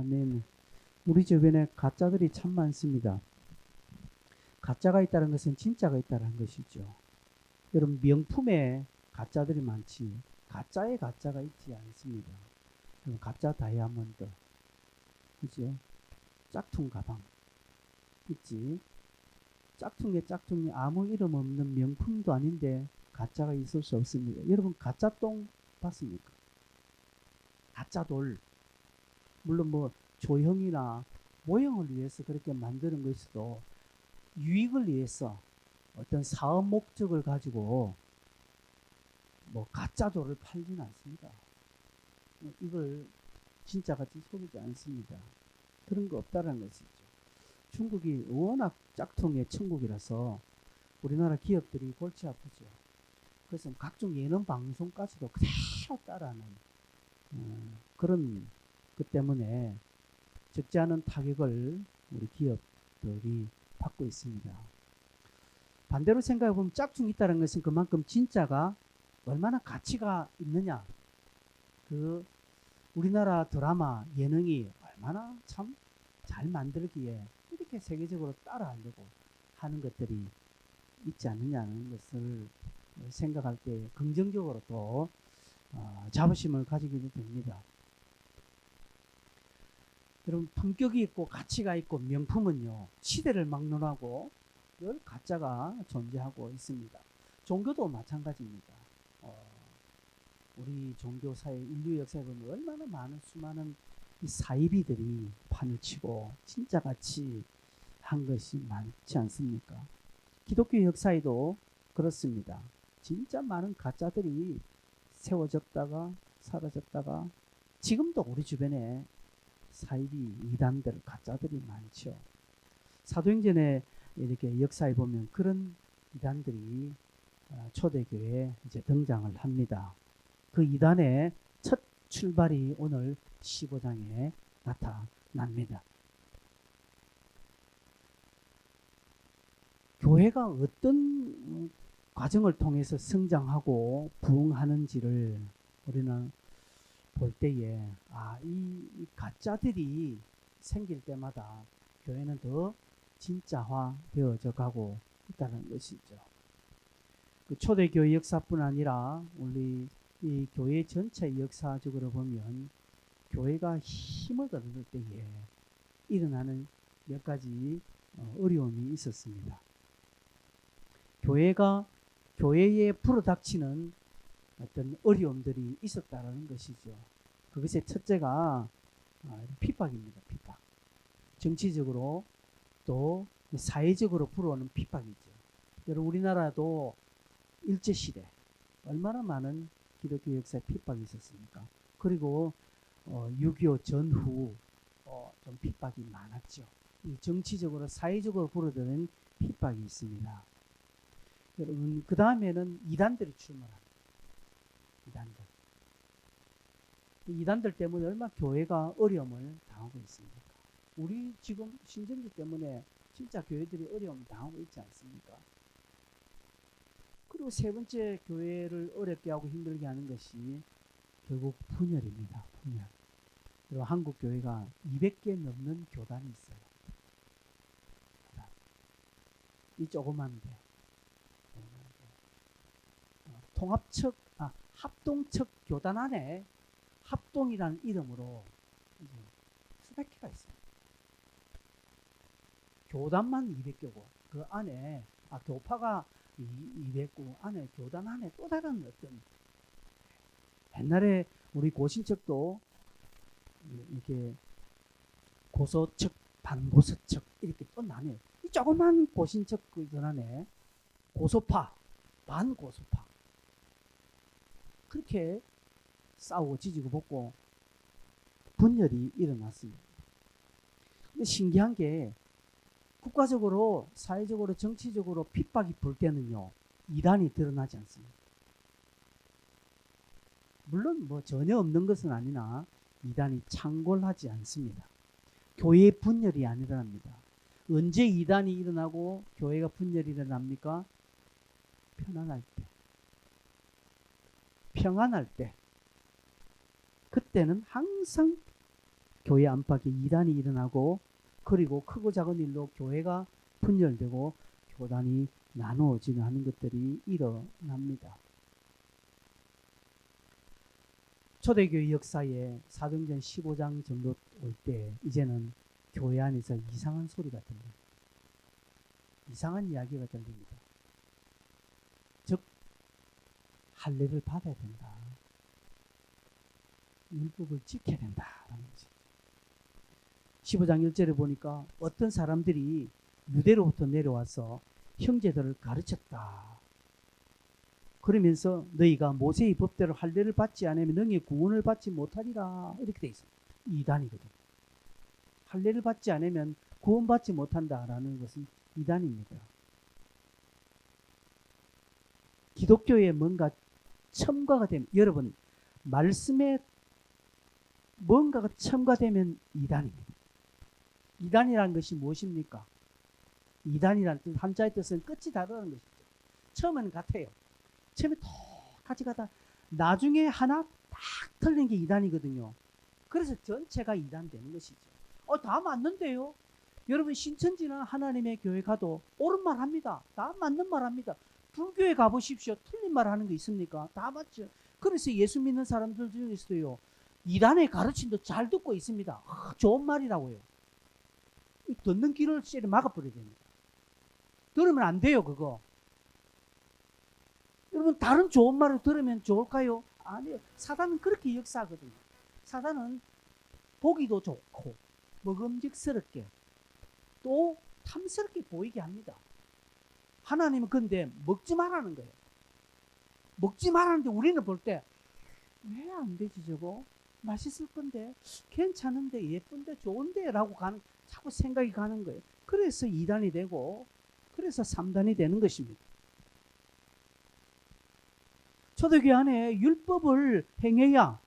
네네. 우리 주변에 가짜들이 참 많습니다. 가짜가 있다는 것은 진짜가 있다는 것이죠. 여러분, 명품에 가짜들이 많지, 가짜에 가짜가 있지 않습니다. 가짜 다이아몬드, 그죠? 짝퉁 가방, 있지? 짝퉁에 짝퉁이 아무 이름 없는 명품도 아닌데 가짜가 있을 수 없습니다. 여러분, 가짜 똥 봤습니까? 가짜 돌. 물론 뭐 조형이나 모형을 위해서 그렇게 만드는 것이도 유익을 위해서 어떤 사업 목적을 가지고 뭐 가짜 돌을 팔지는 않습니다. 이걸 진짜같이 속이지 않습니다. 그런 거 없다는 것이죠. 중국이 워낙 짝퉁의 천국이라서 우리나라 기업들이 골치 아프죠. 그래서 각종 예능 방송까지도 그대로 따라하는 그런 것 때문에 적지 않은 타격을 우리 기업들이 받고 있습니다. 반대로 생각해 보면 짝퉁이 있다는 것은 그만큼 진짜가 얼마나 가치가 있느냐, 그 우리나라 드라마 예능이 얼마나 참 잘 만들기에 이렇게 세계적으로 따라하려고 하는 것들이 있지 않느냐는 것을 생각할 때 긍정적으로 또 자부심을 가지게 됩니다. 여러분, 품격이 있고 가치가 있고 명품은요, 시대를 막론하고 늘 가짜가 존재하고 있습니다. 종교도 마찬가지입니다. 우리 종교사의 인류 역사에 보면 얼마나 많은 수많은 이 사이비들이 판을 치고 진짜같이 한 것이 많지 않습니까? 기독교 역사에도 그렇습니다. 진짜 많은 가짜들이 세워졌다가 사라졌다가 지금도 우리 주변에 사이비 이단들 가짜들이 많죠. 사도행전에 이렇게 역사에 보면 그런 이단들이 초대교회에 이제 등장을 합니다. 그 이단의 첫 출발이 오늘 15장에 나타납니다. 교회가 어떤 과정을 통해서 성장하고 부흥하는지를 우리는 볼 때에 이 가짜들이 생길 때마다 교회는 더 진짜화 되어져 가고 있다는 것이죠. 그 초대교회 역사뿐 아니라 우리 이 교회 전체 역사적으로 보면 교회가 힘을 얻을 때에 일어나는 몇 가지 어려움이 있었습니다. 교회에 불어닥치는 어떤 어려움들이 있었다는 것이죠. 그것의 첫째가 핍박입니다. 핍박. 정치적으로 또 사회적으로 불어오는 핍박이죠. 여러분, 우리나라도 일제시대 얼마나 많은 기독교 역사에 핍박이 있었습니까? 그리고 6.25 전후 좀 핍박이 많았죠. 정치적으로 사회적으로 불어들는 핍박이 있습니다. 여러분, 그 다음에는 이단들이 출몰합니다. 이단들 때문에 얼마나 교회가 어려움을 당하고 있습니까? 우리 지금 신천지 때문에 진짜 교회들이 어려움을 당하고 있지 않습니까? 그리고 세 번째 교회를 어렵게 하고 힘들게 하는 것이 결국 분열입니다. 분열. 그리고 한국 교회가 200개 넘는 교단이 있어요. 이 조그만데 합동측 교단 안에 합동이라는 이름으로 수백 개가 있어요. 교단만 200개고 그 안에 교파가 200고 안에 교단 안에 또 다른 어떤, 옛날에 우리 고신척도 이렇게 고소척, 반고소척 이렇게 또 나뉘어요. 이 조그만 고신척 교단 안에 고소파, 반고소파 그렇게 싸우고 지지고 볶고 분열이 일어났습니다. 근데 신기한 게 국가적으로, 사회적으로, 정치적으로 핍박이 불 때는요, 이단이 드러나지 않습니다. 물론 뭐 전혀 없는 것은 아니나 이단이 창궐하지 않습니다. 교회의 분열이 안 일어납니다. 언제 이단이 일어나고 교회가 분열이 일어납니까? 편안할 때. 평안할 때. 그때는 항상 교회 안팎에 이단이 일어나고 그리고 크고 작은 일로 교회가 분열되고 교단이 나누어지는 하는 것들이 일어납니다. 초대교회 역사에 사도행전 15장 정도 올 때 이제는 교회 안에서 이상한 소리가 들립니다. 이상한 이야기가 들립니다. 즉 할례를 받아야 된다. 율법을 지켜야 된다라는 거죠. 15장 1절에 보니까 어떤 사람들이 유대로부터 내려와서 형제들을 가르쳤다. 그러면서 너희가 모세의 법대로 할례를 받지 않으면 너희의 구원을 받지 못하리라. 이렇게 돼 있어요. 이단이거든요. 할례를 받지 않으면 구원받지 못한다라는 것은 이단입니다. 기독교에 뭔가 첨가가 되면, 여러분 말씀에 뭔가가 첨가되면 이단입니다. 이단이라는 것이 무엇입니까? 이단이라는 뜻, 한자의 뜻은 끝이 다르다는 것이죠. 처음에는 같아요. 처음에 똑같이 가다 나중에 하나 딱 틀린 게 이단이거든요. 그래서 전체가 이단되는 것이죠. 다 맞는데요. 여러분 신천지나 하나님의 교회 가도 옳은 말 합니다. 다 맞는 말 합니다. 불교에 가보십시오. 틀린 말 하는 거 있습니까? 다 맞죠. 그래서 예수 믿는 사람들 중에서도요. 이단의 가르침도 잘 듣고 있습니다. 좋은 말이라고요. 듣는 길을 쎄리 막아버려야 됩니다. 들으면 안 돼요, 그거. 여러분, 다른 좋은 말을 들으면 좋을까요? 아니요. 사단은 그렇게 역사하거든요. 사단은 보기도 좋고, 먹음직스럽게, 또 탐스럽게 보이게 합니다. 하나님은 근데 먹지 말라는 거예요. 먹지 말라는데 우리는 볼 때, 왜 안 되지, 저거? 맛있을 건데, 괜찮은데, 예쁜데, 좋은데, 라고 자꾸 생각이 가는 거예요. 그래서 2단이 되고, 그래서 3단이 되는 것입니다. 초대교회 안에 율법을 행해야,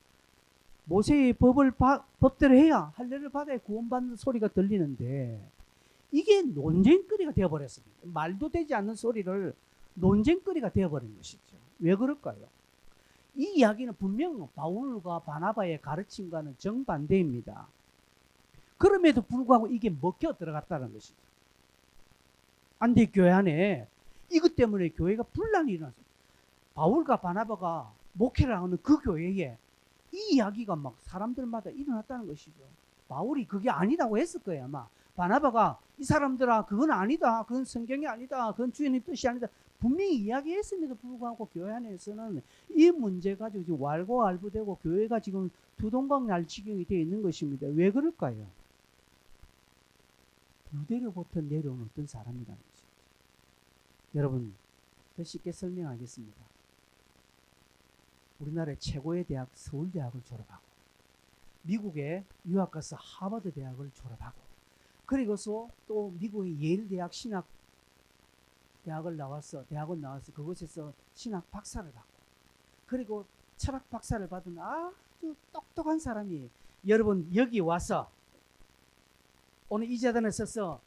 모세의 법대로 해야 할례를 받아야 구원받는 소리가 들리는데, 이게 논쟁거리가 되어버렸습니다. 말도 되지 않는 소리를 논쟁거리가 되어버린 것이죠. 왜 그럴까요? 이 이야기는 분명 바울과 바나바의 가르침과는 정반대입니다. 그럼에도 불구하고 이게 먹혀 들어갔다는 것이죠. 안디옥 교회 안에 이것 때문에 교회가 분란이 일어났어요. 바울과 바나바가 목회를 하는 그 교회에 이 이야기가 막 사람들마다 일어났다는 것이죠. 바울이 그게 아니라고 했을 거예요, 아마. 바나바가 이 사람들아, 그건 아니다. 그건 성경이 아니다. 그건 주님의 뜻이 아니다. 분명히 이야기했음에도 불구하고 교회 안에서는 이 문제 가지고 지금 왈가왈부되고 교회가 지금 두동강 날 지경이 되어 있는 것입니다. 왜 그럴까요? 유대로부터 내려온 어떤 사람이라는 것입니다. 여러분, 더 쉽게 설명하겠습니다. 우리나라의 최고의 대학 서울대학을 졸업하고 미국에 유학 가서 하버드 대학을 졸업하고 그리고서 또 미국의 예일 대학 신학 대학을 나와서 그곳에서 신학 박사를 받고 그리고 철학 박사를 받은 아주 똑똑한 사람이 여러분 여기 와서 오늘 이 재단에 서서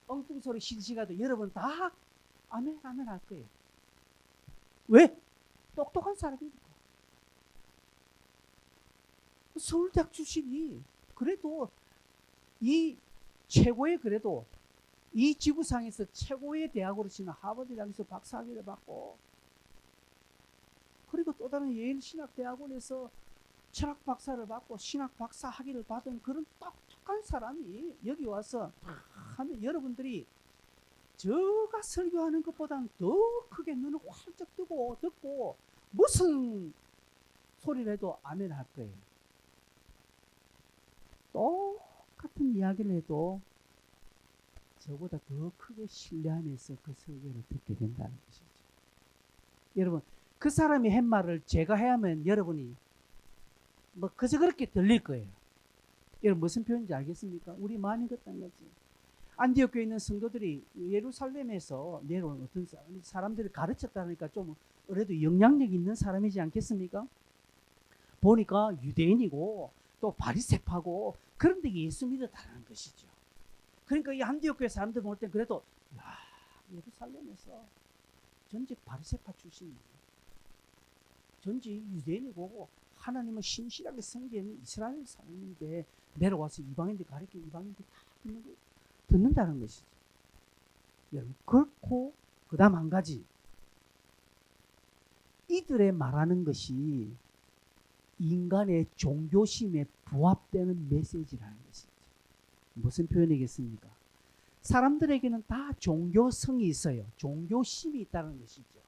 엉뚱소리 실시가도 여러분 다 아멘 아멘 할 거예요. 왜? 똑똑한 사람이니까. 서울대학 출신이 그래도 이 최고의 그래도 이 지구상에서 최고의 대학으로 치는 하버드 대학에서 박사학위를 받고 그리고 또 다른 예일 신학대학원에서 철학 박사를 받고 신학 박사 학위를 받은 그런 똑똑한 사람이 여기 와서 하면 여러분들이 저가 설교하는 것보다는 더 크게 눈을 활짝 뜨고 듣고 무슨 소리를 해도 아멘 할 거예요. 똑같은 이야기를 해도 저보다 더 크게 신뢰하면서 그 설교를 듣게 된다는 것이죠. 여러분, 그 사람이 한 말을 제가 해야 하면 여러분이 뭐 그저 그렇게 들릴 거예요. 여러분 무슨 표현인지 알겠습니까? 우리 마음이 그딴 거지. 안디옥 교회에 있는 성도들이 예루살렘에서 내려온 어떤 사람들을 가르쳤다니까 좀 그래도 영향력 있는 사람이지 않겠습니까? 보니까 유대인이고 또 바리새파고 그런데 예수 믿었다는 것이죠. 그러니까 이 안디옥 교회 사람들 볼 때 그래도 야, 예루살렘에서 전직 바리새파 출신이에요. 전직 유대인이고 하나님은 신실하게 섬기는 이스라엘 사람인데 내려와서 이방인들 가르쳐 이방인들 다 듣는다는 것이죠. 여러분, 그렇고 그 다음 한 가지, 이들의 말하는 것이 인간의 종교심에 부합되는 메시지라는 것이죠. 무슨 표현이겠습니까? 사람들에게는 다 종교성이 있어요. 종교심이 있다는 것이죠.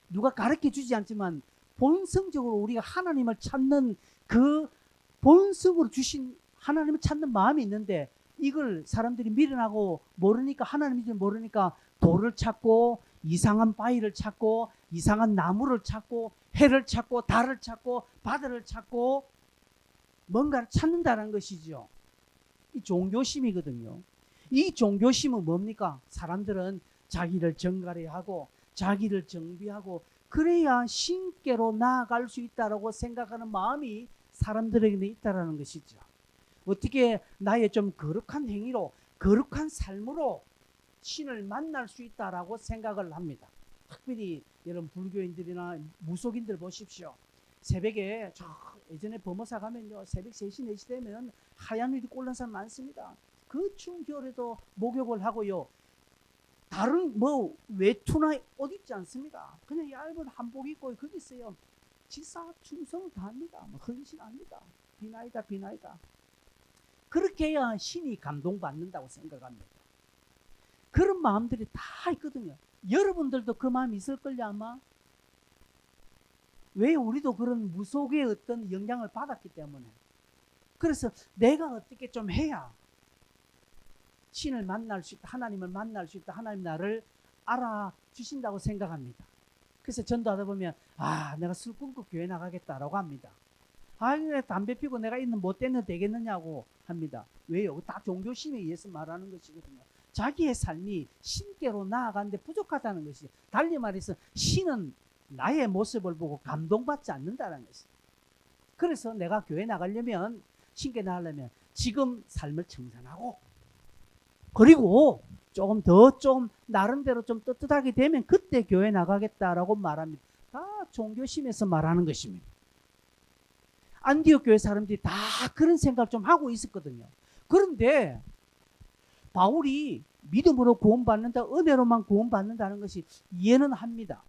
누가 가르쳐 주지 않지만 본성적으로 우리가 하나님을 찾는 그 본성으로 주신 하나님을 찾는 마음이 있는데, 이걸 사람들이 미련하고 모르니까, 하나님인지 모르니까 돌을 찾고 이상한 바위를 찾고 이상한 나무를 찾고 해를 찾고 달을 찾고 바다를 찾고 뭔가를 찾는다는 것이죠. 이 종교심이거든요. 이 종교심은 뭡니까? 사람들은 자기를 정갈해하고 자기를 정비하고 그래야 신께로 나아갈 수 있다라고 생각하는 마음이 사람들에게는 있다라는 것이죠. 어떻게 나의 좀 거룩한 행위로, 거룩한 삶으로 신을 만날 수 있다라고 생각을 합니다. 특별히 여러분 불교인들이나 무속인들 보십시오. 새벽에 저 예전에 범어사 가면요, 새벽 3시 4시 되면 하얀 일이 꼴난 사람 많습니다. 그 추운 겨울에도 목욕을 하고요, 다른 뭐 외투나 옷 입지 않습니다. 그냥 얇은 한복 입고 거기 있어요. 지사 충성을 다합니다. 뭐 헌신합니다. 비나이다 비나이다. 그렇게 해야 신이 감동받는다고 생각합니다. 그런 마음들이 다 있거든요. 여러분들도 그 마음이 있을걸요 아마. 왜? 우리도 그런 무속의 어떤 영향을 받았기 때문에. 그래서 내가 어떻게 좀 해야 신을 만날 수 있다, 하나님을 만날 수 있다, 하나님 나를 알아주신다고 생각합니다. 그래서 전도하다 보면 내가 술 끊고 교회 나가겠다라고 합니다. 왜 담배 피고 내가 있는 못 되는 되겠느냐고 합니다. 왜요? 다 종교심에 의해서 말하는 것이거든요. 자기의 삶이 신께로 나아가는데 부족하다는 것이, 달리 말해서 신은 나의 모습을 보고 감동받지 않는다는 것이죠. 그래서 내가 교회 나가려면, 신께 나가려면 지금 삶을 청산하고, 그리고 조금 나름대로 좀 떳떳하게 되면 그때 교회 나가겠다라고 말합니다. 다 종교심에서 말하는 것입니다. 안디옥 교회 사람들이 다 그런 생각을 좀 하고 있었거든요. 그런데 바울이 믿음으로 구원받는다, 은혜로만 구원받는다는 것이 이해는 합니다.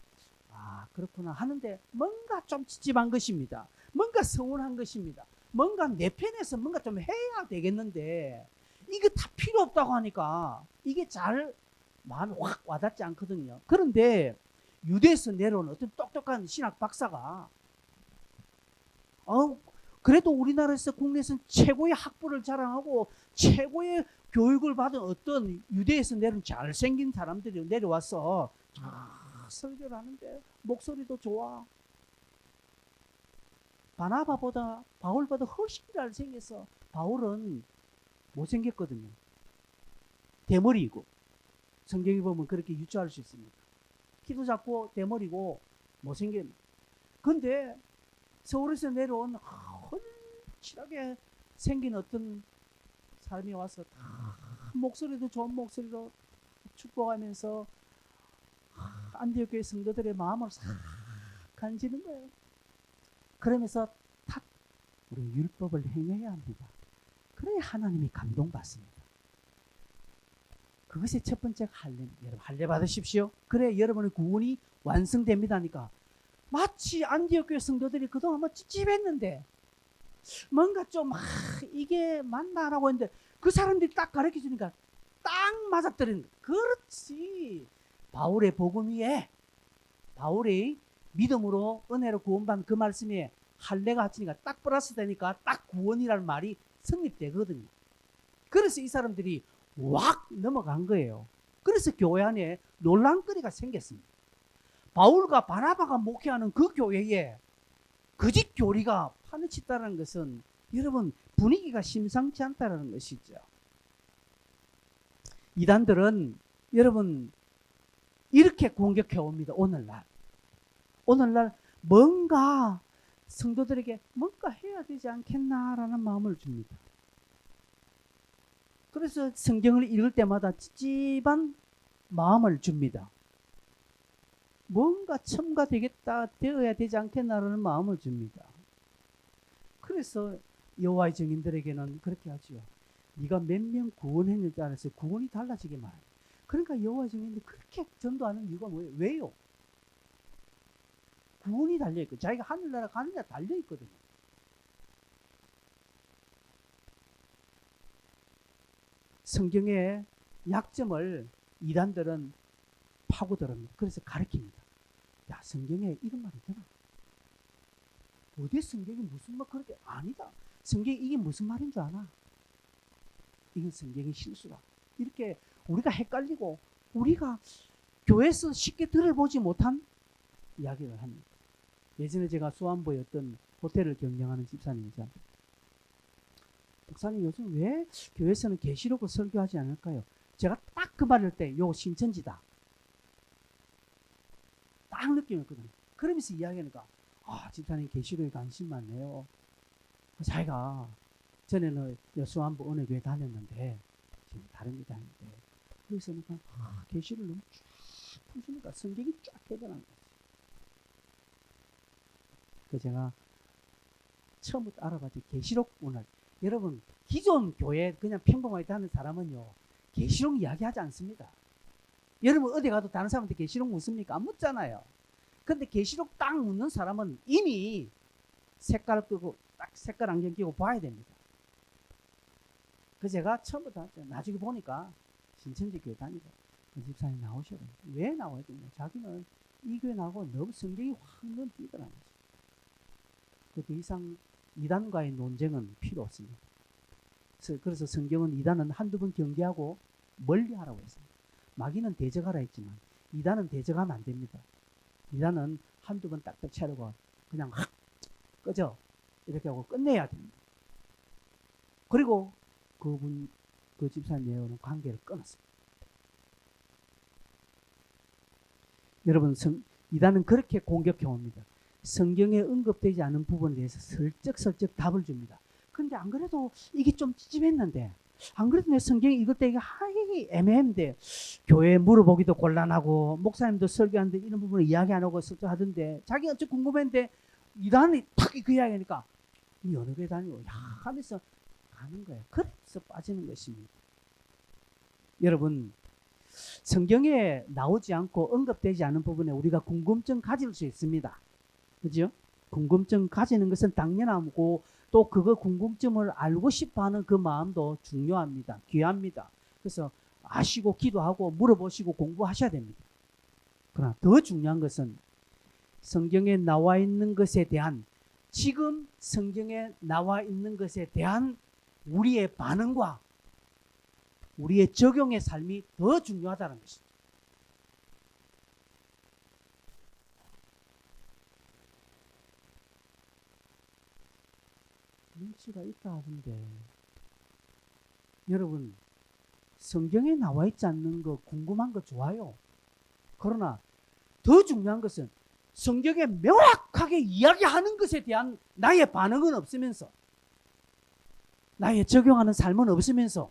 그렇구나 하는데 뭔가 좀 찝찝한 것입니다. 뭔가 서운한 것입니다. 뭔가 내 편에서 뭔가 좀 해야 되겠는데 이게 다 필요 없다고 하니까 이게 잘 마음에 확 와닿지 않거든요. 그런데 유대에서 내려온 어떤 똑똑한 신학 박사가 그래도 우리나라에서 국내에서는 최고의 학부를 자랑하고 최고의 교육을 받은 어떤 유대에서 내려온 잘생긴 사람들이 내려와서 설교를 하는데 목소리도 좋아. 바나바보다 바울보다 훨씬 잘생겨서 바울은 못생겼거든요. 대머리이고, 성경에 보면 그렇게 유추할 수 있습니다. 키도 작고 대머리고 못생긴. 근데 서울에서 내려온 헐칠하게 생긴 어떤 사람이 와서 목소리도 좋은 목소리로 축복하면서 안디옥 교회 성도들의 마음을 싹 간지는 거예요. 그러면서 우리 율법을 행해야 합니다. 그래야 하나님이 감동받습니다. 그것이 첫 번째 할례. 여러분 할례 받으십시오. 그래 여러분의 구원이 완성됩니다니까. 마치 안디옥 교회 성도들이 그동안 뭐 찝찝했는데 뭔가 좀 이게 맞나라고 했는데 그 사람들이 딱 가르쳐 주니까 딱 맞아떨어지는 거예요. 그렇지. 바울의 복음 위에, 바울의 믿음으로 은혜로 구원받은 그 말씀에 할례가 합치니까 딱 플러스 되니까 딱 구원이라는 말이 성립되거든요. 그래서 이 사람들이 확 넘어간 거예요. 그래서 교회 안에 논란거리가 생겼습니다. 바울과 바나바가 목회하는 그 교회에 거짓 교리가 파묻혔다는 것은 여러분 분위기가 심상치 않다는 것이죠. 이단들은 여러분 이렇게 공격해 옵니다. 오늘날 뭔가 성도들에게 뭔가 해야 되지 않겠나라는 마음을 줍니다. 그래서 성경을 읽을 때마다 찝찝한 마음을 줍니다. 뭔가 첨가되어야 되지 않겠나라는 마음을 줍니다. 그래서 여호와의 증인들에게는 그렇게 하지요. 네가 몇 명 구원했느냐에 따라서 구원이 달라지게 말합니다. 그러니까 여호와의 증인들이 그렇게 전도하는 이유가 뭐예요? 왜요? 구원이 달려있고 자기가 하늘나라 가느냐 달려있거든요. 성경의 약점을 이단들은 파고들었습니다. 그래서 가르칩니다. 야, 성경에 이런 말이 있더라. 어디 성경이 무슨 말 그렇게 아니다. 성경이 이게 무슨 말인 줄 아나? 이건 성경의 실수다. 이렇게 우리가 헷갈리고 우리가 교회에서 쉽게 들어보지 못한 이야기를 합니다. 예전에 제가 수안보에 어떤 호텔을 경영하는 집사님이죠. 목사님 요즘 왜 교회에서는 계시록을 설교하지 않을까요? 제가 딱 그 말을 때 요 신천지다. 딱 느낌이었거든요. 그러면서 이야기하니까 집사님 계시록에 관심 많네요. 자기가 전에는 수안보 어느 교회 다녔는데 지금 다른 데 다니는데 그래서 계시를 너무 쫙 푸시니까 성경이 쫙 해변한 거지. 그 제가 처음부터 알아봤지. 계시록 오늘 여러분 기존 교회 그냥 평범하게 다니는 사람은요 계시록 이야기하지 않습니다. 여러분 어디 가도 다른 사람한테 계시록 묻습니까? 안 묻잖아요. 근데 계시록 딱 묻는 사람은 이미 색깔 끄고 딱 색깔 안경 끼고 봐야 됩니다. 그 제가 처음부터 했죠. 나중에 보니까 신천지 교회 다니고 그 집사님 나오셔요. 왜 나와야 되냐? 자기는 이 교회 나오고 너무 성경이 확 넘뛰더라는 거죠. 더 이상 이단과의 논쟁은 필요 없습니다. 그래서 성경은 이단은 한두 번 경계하고 멀리 하라고 했습니다. 마귀는 대적하라 했지만 이단은 대적하면 안 됩니다. 이단은 한두 번 딱딱 차려고 그냥 확 꺼져 이렇게 하고 끝내야 됩니다. 그리고 그 집사님하고는 관계를 끊었습니다. 여러분 이단은 그렇게 공격해 옵니다. 성경에 언급되지 않은 부분에 대해서 슬쩍슬쩍 답을 줍니다. 그런데 안 그래도 이게 좀 찝찝했는데 안 그래도 내 성경에 읽을 때 이게 애매한데 교회에 물어보기도 곤란하고 목사님도 설교하는데 이런 부분을 이야기 안 하고 하던데 자기가 좀 궁금했는데 이단이 탁 그 이야기하니까 이 어느 교회 다니고 하면서 가는 거예요. 그래서 빠지는 것입니다. 여러분 성경에 나오지 않고 언급되지 않은 부분에 우리가 궁금증 가질 수 있습니다. 그죠? 궁금증 가지는 것은 당연하고 또 그거 궁금증을 알고 싶어하는 그 마음도 중요합니다. 귀합니다. 그래서 아시고 기도하고 물어보시고 공부하셔야 됩니다. 그러나 더 중요한 것은 성경에 나와 있는 것에 대한 지금 성경에 나와 있는 것에 대한 우리의 반응과 우리의 적용의 삶이 더 중요하다는 것입니다. 눈치가 있다 하던데 여러분 성경에 나와 있지 않는 거 궁금한 거 좋아요. 그러나 더 중요한 것은 성경에 명확하게 이야기하는 것에 대한 나의 반응은 없으면서 나의 적용하는 삶은 없으면서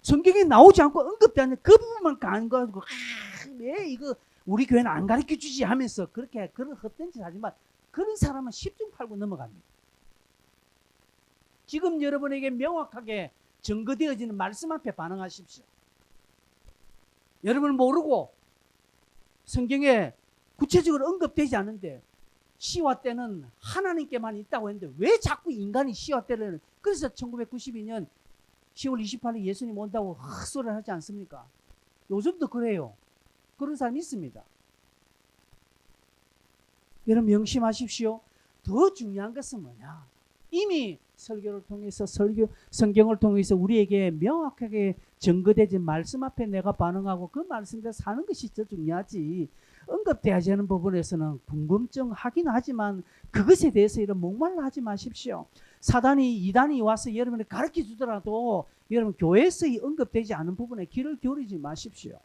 성경에 나오지 않고 언급되는 그 부분만 가는 거 가지고 왜 이거 우리 교회는 안 가르쳐 주지 하면서 그렇게 그런 헛된 짓 하지만 그런 사람은 10중 8구 넘어갑니다. 지금 여러분에게 명확하게 증거되어지는 말씀 앞에 반응하십시오. 여러분 모르고 성경에 구체적으로 언급되지 않은데 시화 때는 하나님께만 있다고 했는데 왜 자꾸 인간이 시화 때를 그래서 1992년 10월 28일 예수님 온다고 헛소리를 하지 않습니까? 요즘도 그래요. 그런 사람이 있습니다. 여러분 명심하십시오. 더 중요한 것은 뭐냐? 이미 설교를 통해서 성경을 통해서 우리에게 명확하게 증거되진 말씀 앞에 내가 반응하고 그 말씀대로 사는 것이 더 중요하지. 언급되지 않은 부분에서는 궁금증 하긴 하지만 그것에 대해서 이런 목말라 하지 마십시오. 사단이 이단이 와서 여러분을 가르쳐 주더라도 여러분 교회에서 언급되지 않은 부분에 귀를 기울이지 마십시오.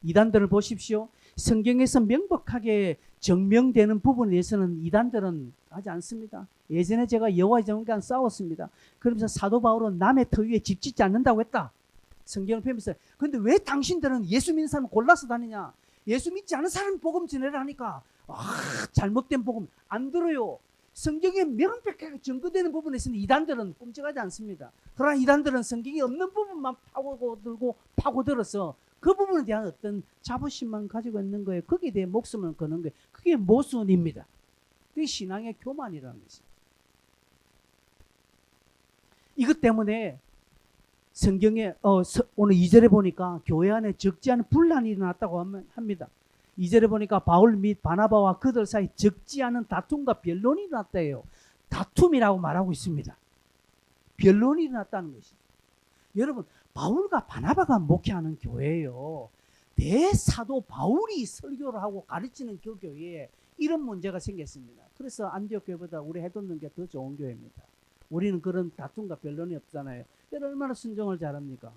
이단들을 보십시오. 성경에서 명백하게 증명되는 부분에 대해서는 이단들은 하지 않습니다. 예전에 제가 여호와의 증인과 싸웠습니다. 그러면서 사도 바울은 남의 터 위에 집 짓지 않는다고 했다. 성경을 펴면서 그런데 왜 당신들은 예수 믿는 사람을 골라서 다니냐? 예수 믿지 않은 사람이 복음 전해라 하니까 잘못된 복음 안 들어요. 성경에 명백하게 증거되는 부분에서는 이단들은 꼼짝하지 않습니다. 그러나 이단들은 성경이 없는 부분만 파고들어서 그 부분에 대한 어떤 자부심만 가지고 있는 거예요. 거기에 대해 목숨을 거는 거예요. 그게 모순입니다. 그게 신앙의 교만이라는 것입니다. 이것 때문에 성경에 오늘 2절에 보니까 교회 안에 적지 않은 분란이 일어났다고 합니다. 2절에 보니까 바울 및 바나바와 그들 사이 적지 않은 다툼과 변론이 일어났대요. 다툼이라고 말하고 있습니다. 변론이 일어났다는 것입니다. 여러분, 바울과 바나바가 목회하는 교회예요. 대사도 바울이 설교를 하고 가르치는 그 교회에 이런 문제가 생겼습니다. 그래서 안디옥 교회보다 우리 해돋는 게 더 좋은 교회입니다. 우리는 그런 다툼과 변론이 없잖아요. 얼마나 순종을 잘합니까?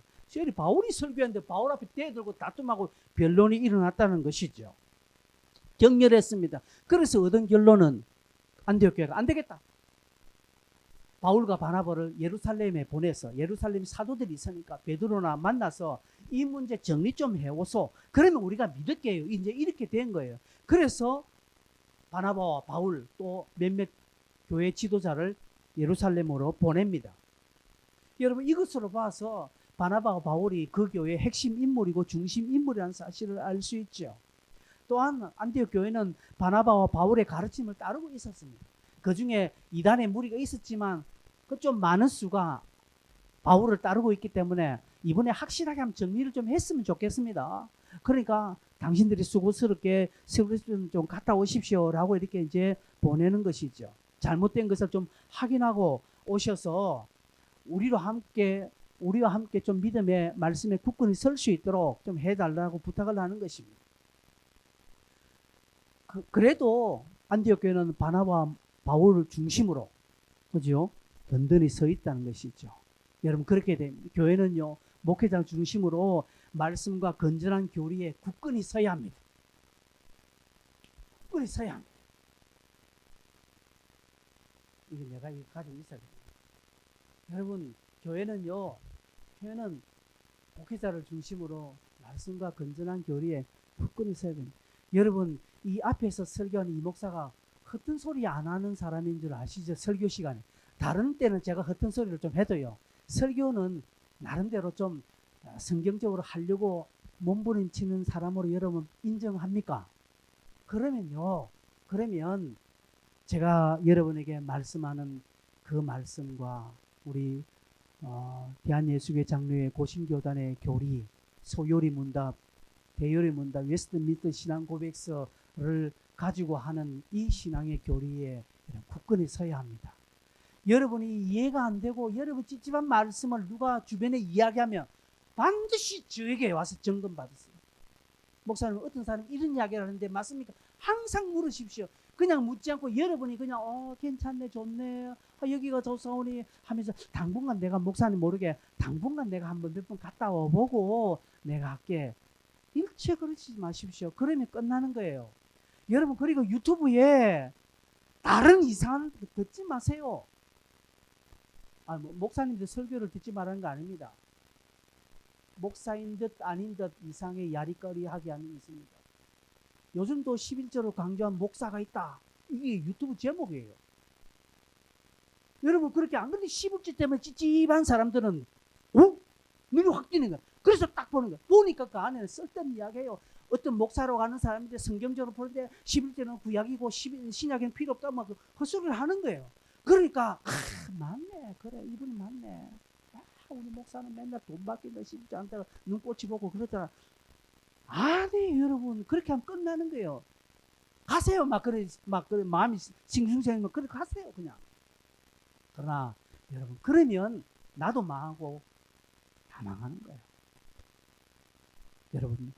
바울이 설교했는데 바울 앞에 대들고 다툼하고 변론이 일어났다는 것이죠. 격렬했습니다. 그래서 얻은 결론은 안디옥 교회가 안 되겠다. 바울과 바나바를 예루살렘에 보내서 예루살렘 사도들이 있으니까 베드로나 만나서 이 문제 정리 좀 해오소. 그러면 우리가 믿을게요. 이제 이렇게 된 거예요. 그래서 바나바와 바울 또 몇몇 교회 지도자를 예루살렘으로 보냅니다. 여러분, 이것으로 봐서 바나바와 바울이 그 교회의 핵심 인물이고 중심 인물이라는 사실을 알 수 있죠. 또한 안디옥 교회는 바나바와 바울의 가르침을 따르고 있었습니다. 그 중에 이단의 무리가 있었지만 그 좀 많은 수가 바울을 따르고 있기 때문에 이번에 확실하게 한번 정리를 좀 했으면 좋겠습니다. 그러니까 당신들이 수고스럽게 좀 갔다 오십시오라고 이렇게 이제 보내는 것이죠. 잘못된 것을 좀 확인하고 오셔서 우리와 함께 좀 믿음의 말씀에 굳건히 설 수 있도록 좀 해달라고 부탁을 하는 것입니다. 그래도 안디옥 교회는 바나바와 바울을 중심으로, 그죠? 든든히 서 있다는 것이죠. 여러분, 그렇게 됩니다. 교회는요, 목회자 중심으로 말씀과 건전한 교리에 굳건히 서야 합니다. 굳건히 서야 합니다. 이게 내가 이거 가지고 있어야 됩니다. 여러분, 교회는 목회자를 중심으로 말씀과 건전한 교리에 굳건히 서야 됩니다. 여러분, 이 앞에서 설교하는 이 목사가 헛된 소리 안 하는 사람인 줄 아시죠? 설교 시간에. 다른 때는 제가 헛된 소리를 좀 해도요, 설교는 나름대로 좀 성경적으로 하려고 몸부림치는 사람으로 여러분 인정합니까? 그러면 제가 여러분에게 말씀하는 그 말씀과 우리 대한예수교회 장로회 고심교단의 교리, 소요리 문답, 대요리 문답, 웨스트민스터 신앙 고백서를 가지고 하는 이 신앙의 교리에 굳건히 서야 합니다. 여러분이 이해가 안 되고 여러분 찝찝한 말씀을 누가 주변에 이야기하면 반드시 저에게 와서 점검 받으세요. 목사님, 어떤 사람이 이런 이야기를 하는데 맞습니까? 항상 물으십시오. 그냥 묻지 않고 여러분이 그냥 괜찮네, 좋네, 여기가 좋사오니 하면서 당분간 내가 목사님 모르게 당분간 내가 한번 몇 번 갔다 와보고 내가 할게. 일체 그러지 마십시오. 그러면 끝나는 거예요. 여러분, 그리고 유튜브에 다른 이상한 거 듣지 마세요. 목사님들 설교를 듣지 말라는 거 아닙니다. 목사인 듯 아닌 듯 이상의 야리거리 하게 하는 게 있습니다. 요즘도 11조로 강조한 목사가 있다. 이게 유튜브 제목이에요. 여러분, 그렇게 안 그런데 11조 때문에 찝찝한 사람들은 눈이 확 뜨는 거야. 그래서 딱 보는 거야. 보니까 그 안에는 쓸데없는 이야기예요. 어떤 목사로 가는 사람인데 성경적으로 보는데 11조는 구약이고 신약에는 필요 없다 막 헛소리를 하는 거예요. 그러니까 맞네, 그래, 이분이 맞네. 우리 목사는 맨날 돈 받기는 쉽지 않다가 눈꽃이 보고 그러더라. 아니, 여러분, 그렇게 하면 끝나는 거예요. 가세요. 막 그래 마음이 싱숭생숭 그렇게 하세요, 그냥. 그러나 여러분, 그러면 나도 망하고 다 망하는 거예요. 여러분,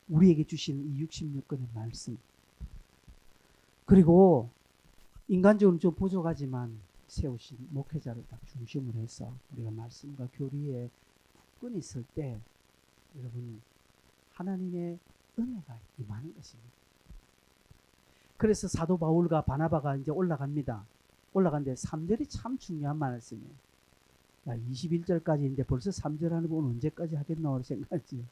우리에게 주시는 이 66권의 말씀, 그리고 인간적으로 좀 부족하지만 세우신 목회자를 딱 중심으로 해서 우리가 말씀과 교리에 굳건히 있을 때 여러분, 하나님의 은혜가 임하는 것입니다. 그래서 사도 바울과 바나바가 이제 올라갑니다. 올라갔는데 3절이 참 중요한 말씀이에요. 21절까지인데 벌써 3절 하는 건 언제까지 하겠노 생각하지.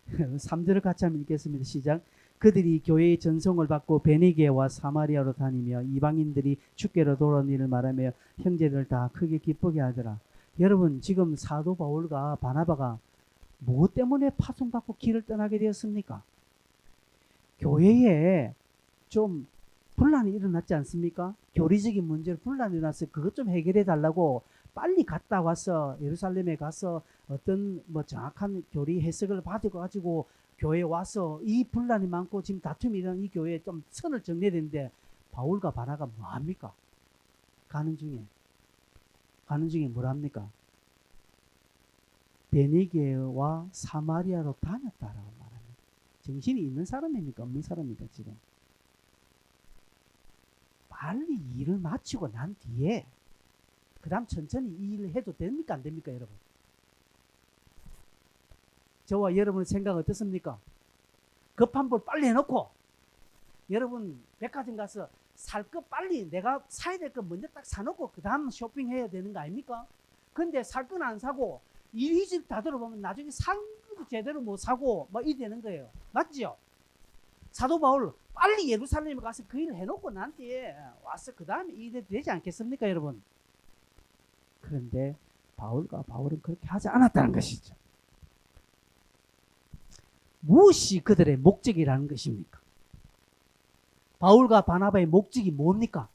3절을 같이 한번 읽겠습니다. 시작. 그들이 교회의 전송을 받고 베니게와 사마리아로 다니며 이방인들이 주께로 돌아온 일을 말하며 형제들 다 크게 기쁘게 하더라. 여러분, 지금 사도 바울과 바나바가 무엇 때문에 파송받고 길을 떠나게 되었습니까? 교회에 좀 분란이 일어났지 않습니까? 교리적인 문제로 분란이 일어났어요. 그것 좀 해결해 달라고 빨리 갔다 와서 예루살렘에 가서 어떤 뭐 정확한 교리 해석을 받아가지고 교회에 와서 이 분란이 많고 지금 다툼이 일어난 이 교회에 좀 선을 정리해야 되는데 바울과 바나가 뭐합니까? 가는 중에 뭘 합니까? 베니게와 사마리아로 다녔다라고 말합니다. 정신이 있는 사람입니까? 없는 사람입니까? 지금 빨리 일을 마치고 난 뒤에 그 다음 천천히 이 일을 해도 됩니까? 안 됩니까? 여러분, 저와 여러분의 생각 어떻습니까? 급한 볼 빨리 해놓고 여러분 백화점 가서 살 거 빨리 내가 사야 될 거 먼저 딱 사놓고 그 다음 쇼핑해야 되는 거 아닙니까? 근데 살 건 안 사고 이리저리 다 들어보면 나중에 산 것도 제대로 못 사고 뭐 이래 되는 거예요. 맞죠? 사도 바울 빨리 예루살렘에 가서 그 일을 해놓고 난 뒤에 와서 그 다음에 일이 되지 않겠습니까? 여러분, 그런데 바울은 그렇게 하지 않았다는 것이죠. 무엇이 그들의 목적이라는 것입니까? 바울과 바나바의 목적이 뭡니까?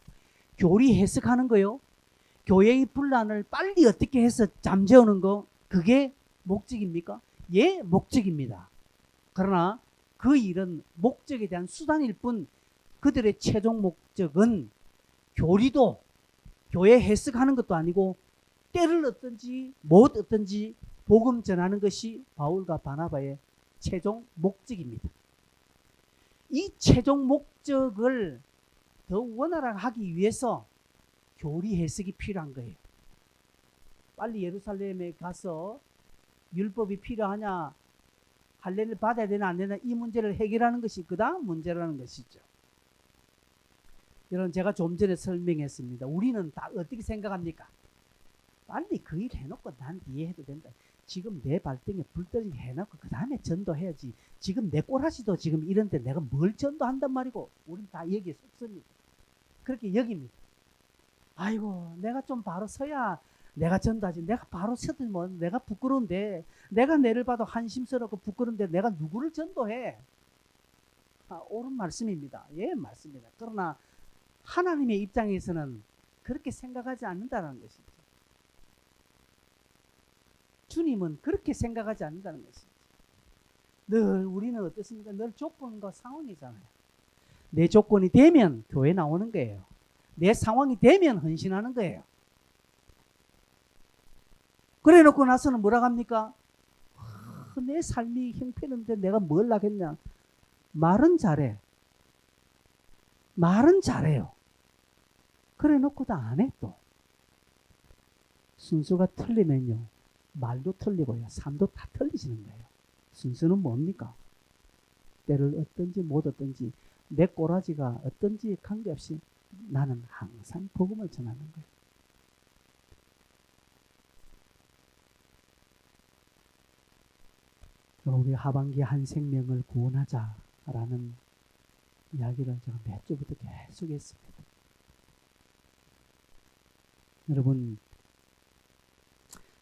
교리 해석하는 거요. 교회의 분란을 빨리 어떻게 해서 잠재우는 거, 그게 목적입니까? 예, 목적입니다. 그러나 그 일은 목적에 대한 수단일 뿐 그들의 최종 목적은 교리도 교회 해석하는 것도 아니고 때를 얻든지 못 얻든지 복음 전하는 것이 바울과 바나바의 최종 목적입니다. 이 최종 목적을 더 원활하게 하기 위해서 교리 해석이 필요한 거예요. 빨리 예루살렘에 가서 율법이 필요하냐, 할례를 받아야 되나 안 되나, 이 문제를 해결하는 것이 그 다음 문제라는 것이죠. 여러분, 제가 좀 전에 설명했습니다. 우리는 다 어떻게 생각합니까? 빨리 그 일 해놓고 난 뒤에 해도 된다. 지금 내 발등에 불 떨어지게 해놓고 그 다음에 전도해야지. 지금 내 꼬라지도 지금 이런데 내가 뭘 전도한단 말이고. 우린 다 여기에 속습니다. 그렇게 여깁니다. 아이고, 내가 좀 바로 서야 내가 전도하지. 내가 바로 서도 뭐 내가 부끄러운데, 내가 내를 봐도 한심스럽고 부끄러운데 내가 누구를 전도해? 옳은 말씀입니다. 예, 맞습니다. 그러나 하나님의 입장에서는 그렇게 생각하지 않는다는 것이죠. 주님은 그렇게 생각하지 않는다는 것이죠. 늘 우리는 어떻습니까? 늘 조건과 상황이잖아요. 내 조건이 되면 교회 나오는 거예요. 내 상황이 되면 헌신하는 거예요. 그래 놓고 나서는 뭐라고 합니까? 내 삶이 형편인데 내가 뭘 하겠냐. 말은 잘해. 말은 잘해요. 그래 놓고도 안 해. 또 순수가 틀리면요, 말도 틀리고요, 삶도 다 틀리시는 거예요. 순수는 뭡니까? 때를 얻든지 못 얻든지 내 꼬라지가 어떤지 관계없이 나는 항상 복음을 전하는 거예요. 우리 하반기 한 생명을 구원하자라는 이야기를 제가 몇 주부터 계속 했습니다. 여러분,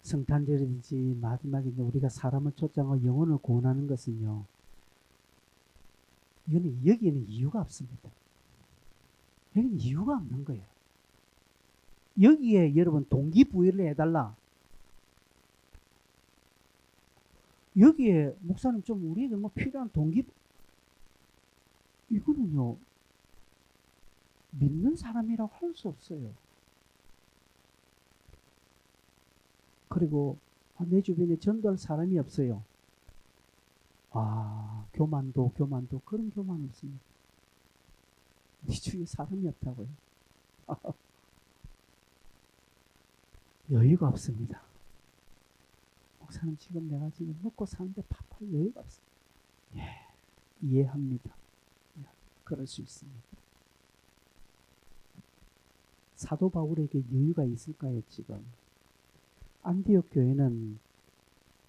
성탄절이든지 마지막에 우리가 사람을 초청하고 영혼을 구원하는 것은요, 이거는 여기에는 이유가 없습니다. 여기는 이유가 없는 거예요. 여기에 여러분 동기부여를 해달라. 여기에 목사님 좀 우리에게 뭐 필요한 이거는요, 믿는 사람이라고 할 수 없어요. 그리고 내 주변에 전도할 사람이 없어요. 교만도 그런 교만 없습니다. 네 주위에 사람이 없다고요. 여유가 없습니다. 목사님, 지금 내가 지금 먹고 사는데 밥할 여유가 없습니다. 예, 이해합니다. 그럴 수 있습니다. 사도 바울에게 여유가 있을까요? 지금 안디옥 교회는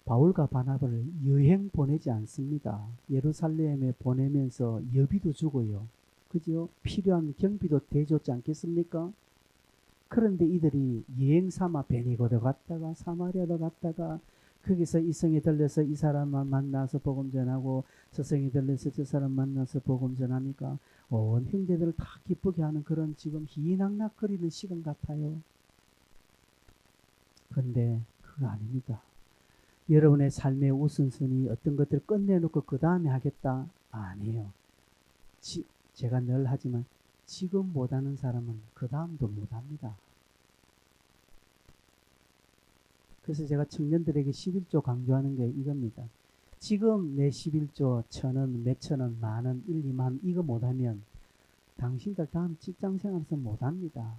바울과 바나바를 여행 보내지 않습니다. 예루살렘에 보내면서 여비도 주고요. 그죠? 필요한 경비도 대줬지 않겠습니까? 그런데 이들이 여행 삼아 베니고로 갔다가 사마리아로 갔다가 거기서 이 성에 들려서 이 사람만 만나서 복음 전하고 저 성에 들려서 저 사람 만나서 복음 전하니까 온 형제들을 다 기쁘게 하는 그런 지금 희낙낙거리는 시간 같아요. 그런데 그거 아닙니다. 여러분의 삶의 우선순위 어떤 것들을 끝내놓고 그 다음에 하겠다? 아니에요. 제가 늘 하지만 지금 못하는 사람은 그 다음도 못합니다. 그래서 제가 청년들에게 11조 강조하는 게 이겁니다. 지금 내 11조 1,000원, 몇천원, 만원, 1, 2만 이거 못하면 당신들 다음 직장생활에서 못합니다.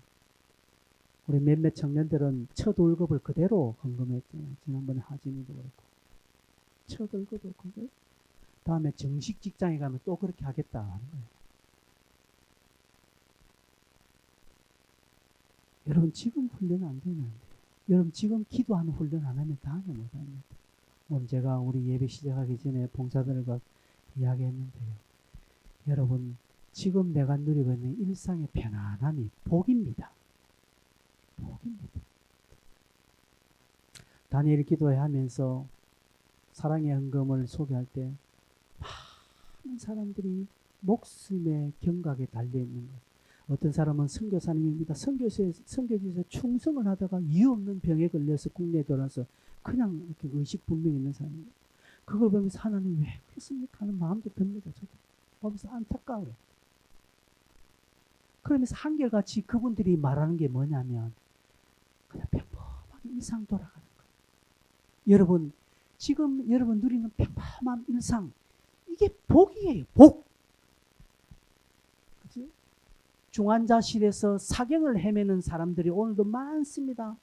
우리 몇몇 청년들은 첫 월급을 그대로 헌금했죠. 지난번에 하진이도 그렇고. 첫 월급을 그대로. 다음에 정식 직장에 가면 또 그렇게 하겠다 하는 거예요. 여러분 지금 훈련 안 되면 안 돼요. 여러분 지금 기도하는 훈련 안 하면 다음에 못합니다. 오늘 제가 우리 예배 시작하기 전에 봉사들과 이야기했는데요. 여러분 지금 내가 누리고 있는 일상의 편안함이 복입니다. 복입니다. 다니엘 기도회 하면서 사랑의 헌금을 소개할 때 많은 사람들이 목숨의 경각에 달려있는 것. 어떤 사람은 선교사님입니다. 선교지에서 충성을 하다가 이유 없는 병에 걸려서 국내에 돌아서 그냥 이렇게 의식분명 있는 사람입니다. 그걸 보면서 하나님 왜 그렇습니까 하는 마음도 듭니다. 저도 보면서 안타까워요. 그러면서 한결같이 그분들이 말하는 게 뭐냐면 그냥 평범하게 일상 돌아가는 거예요. 여러분 지금 여러분 누리는 평범한 일상 이게 복이에요. 복. 그치? 중환자실에서 사경을 헤매는 사람들이 오늘도 많습니다.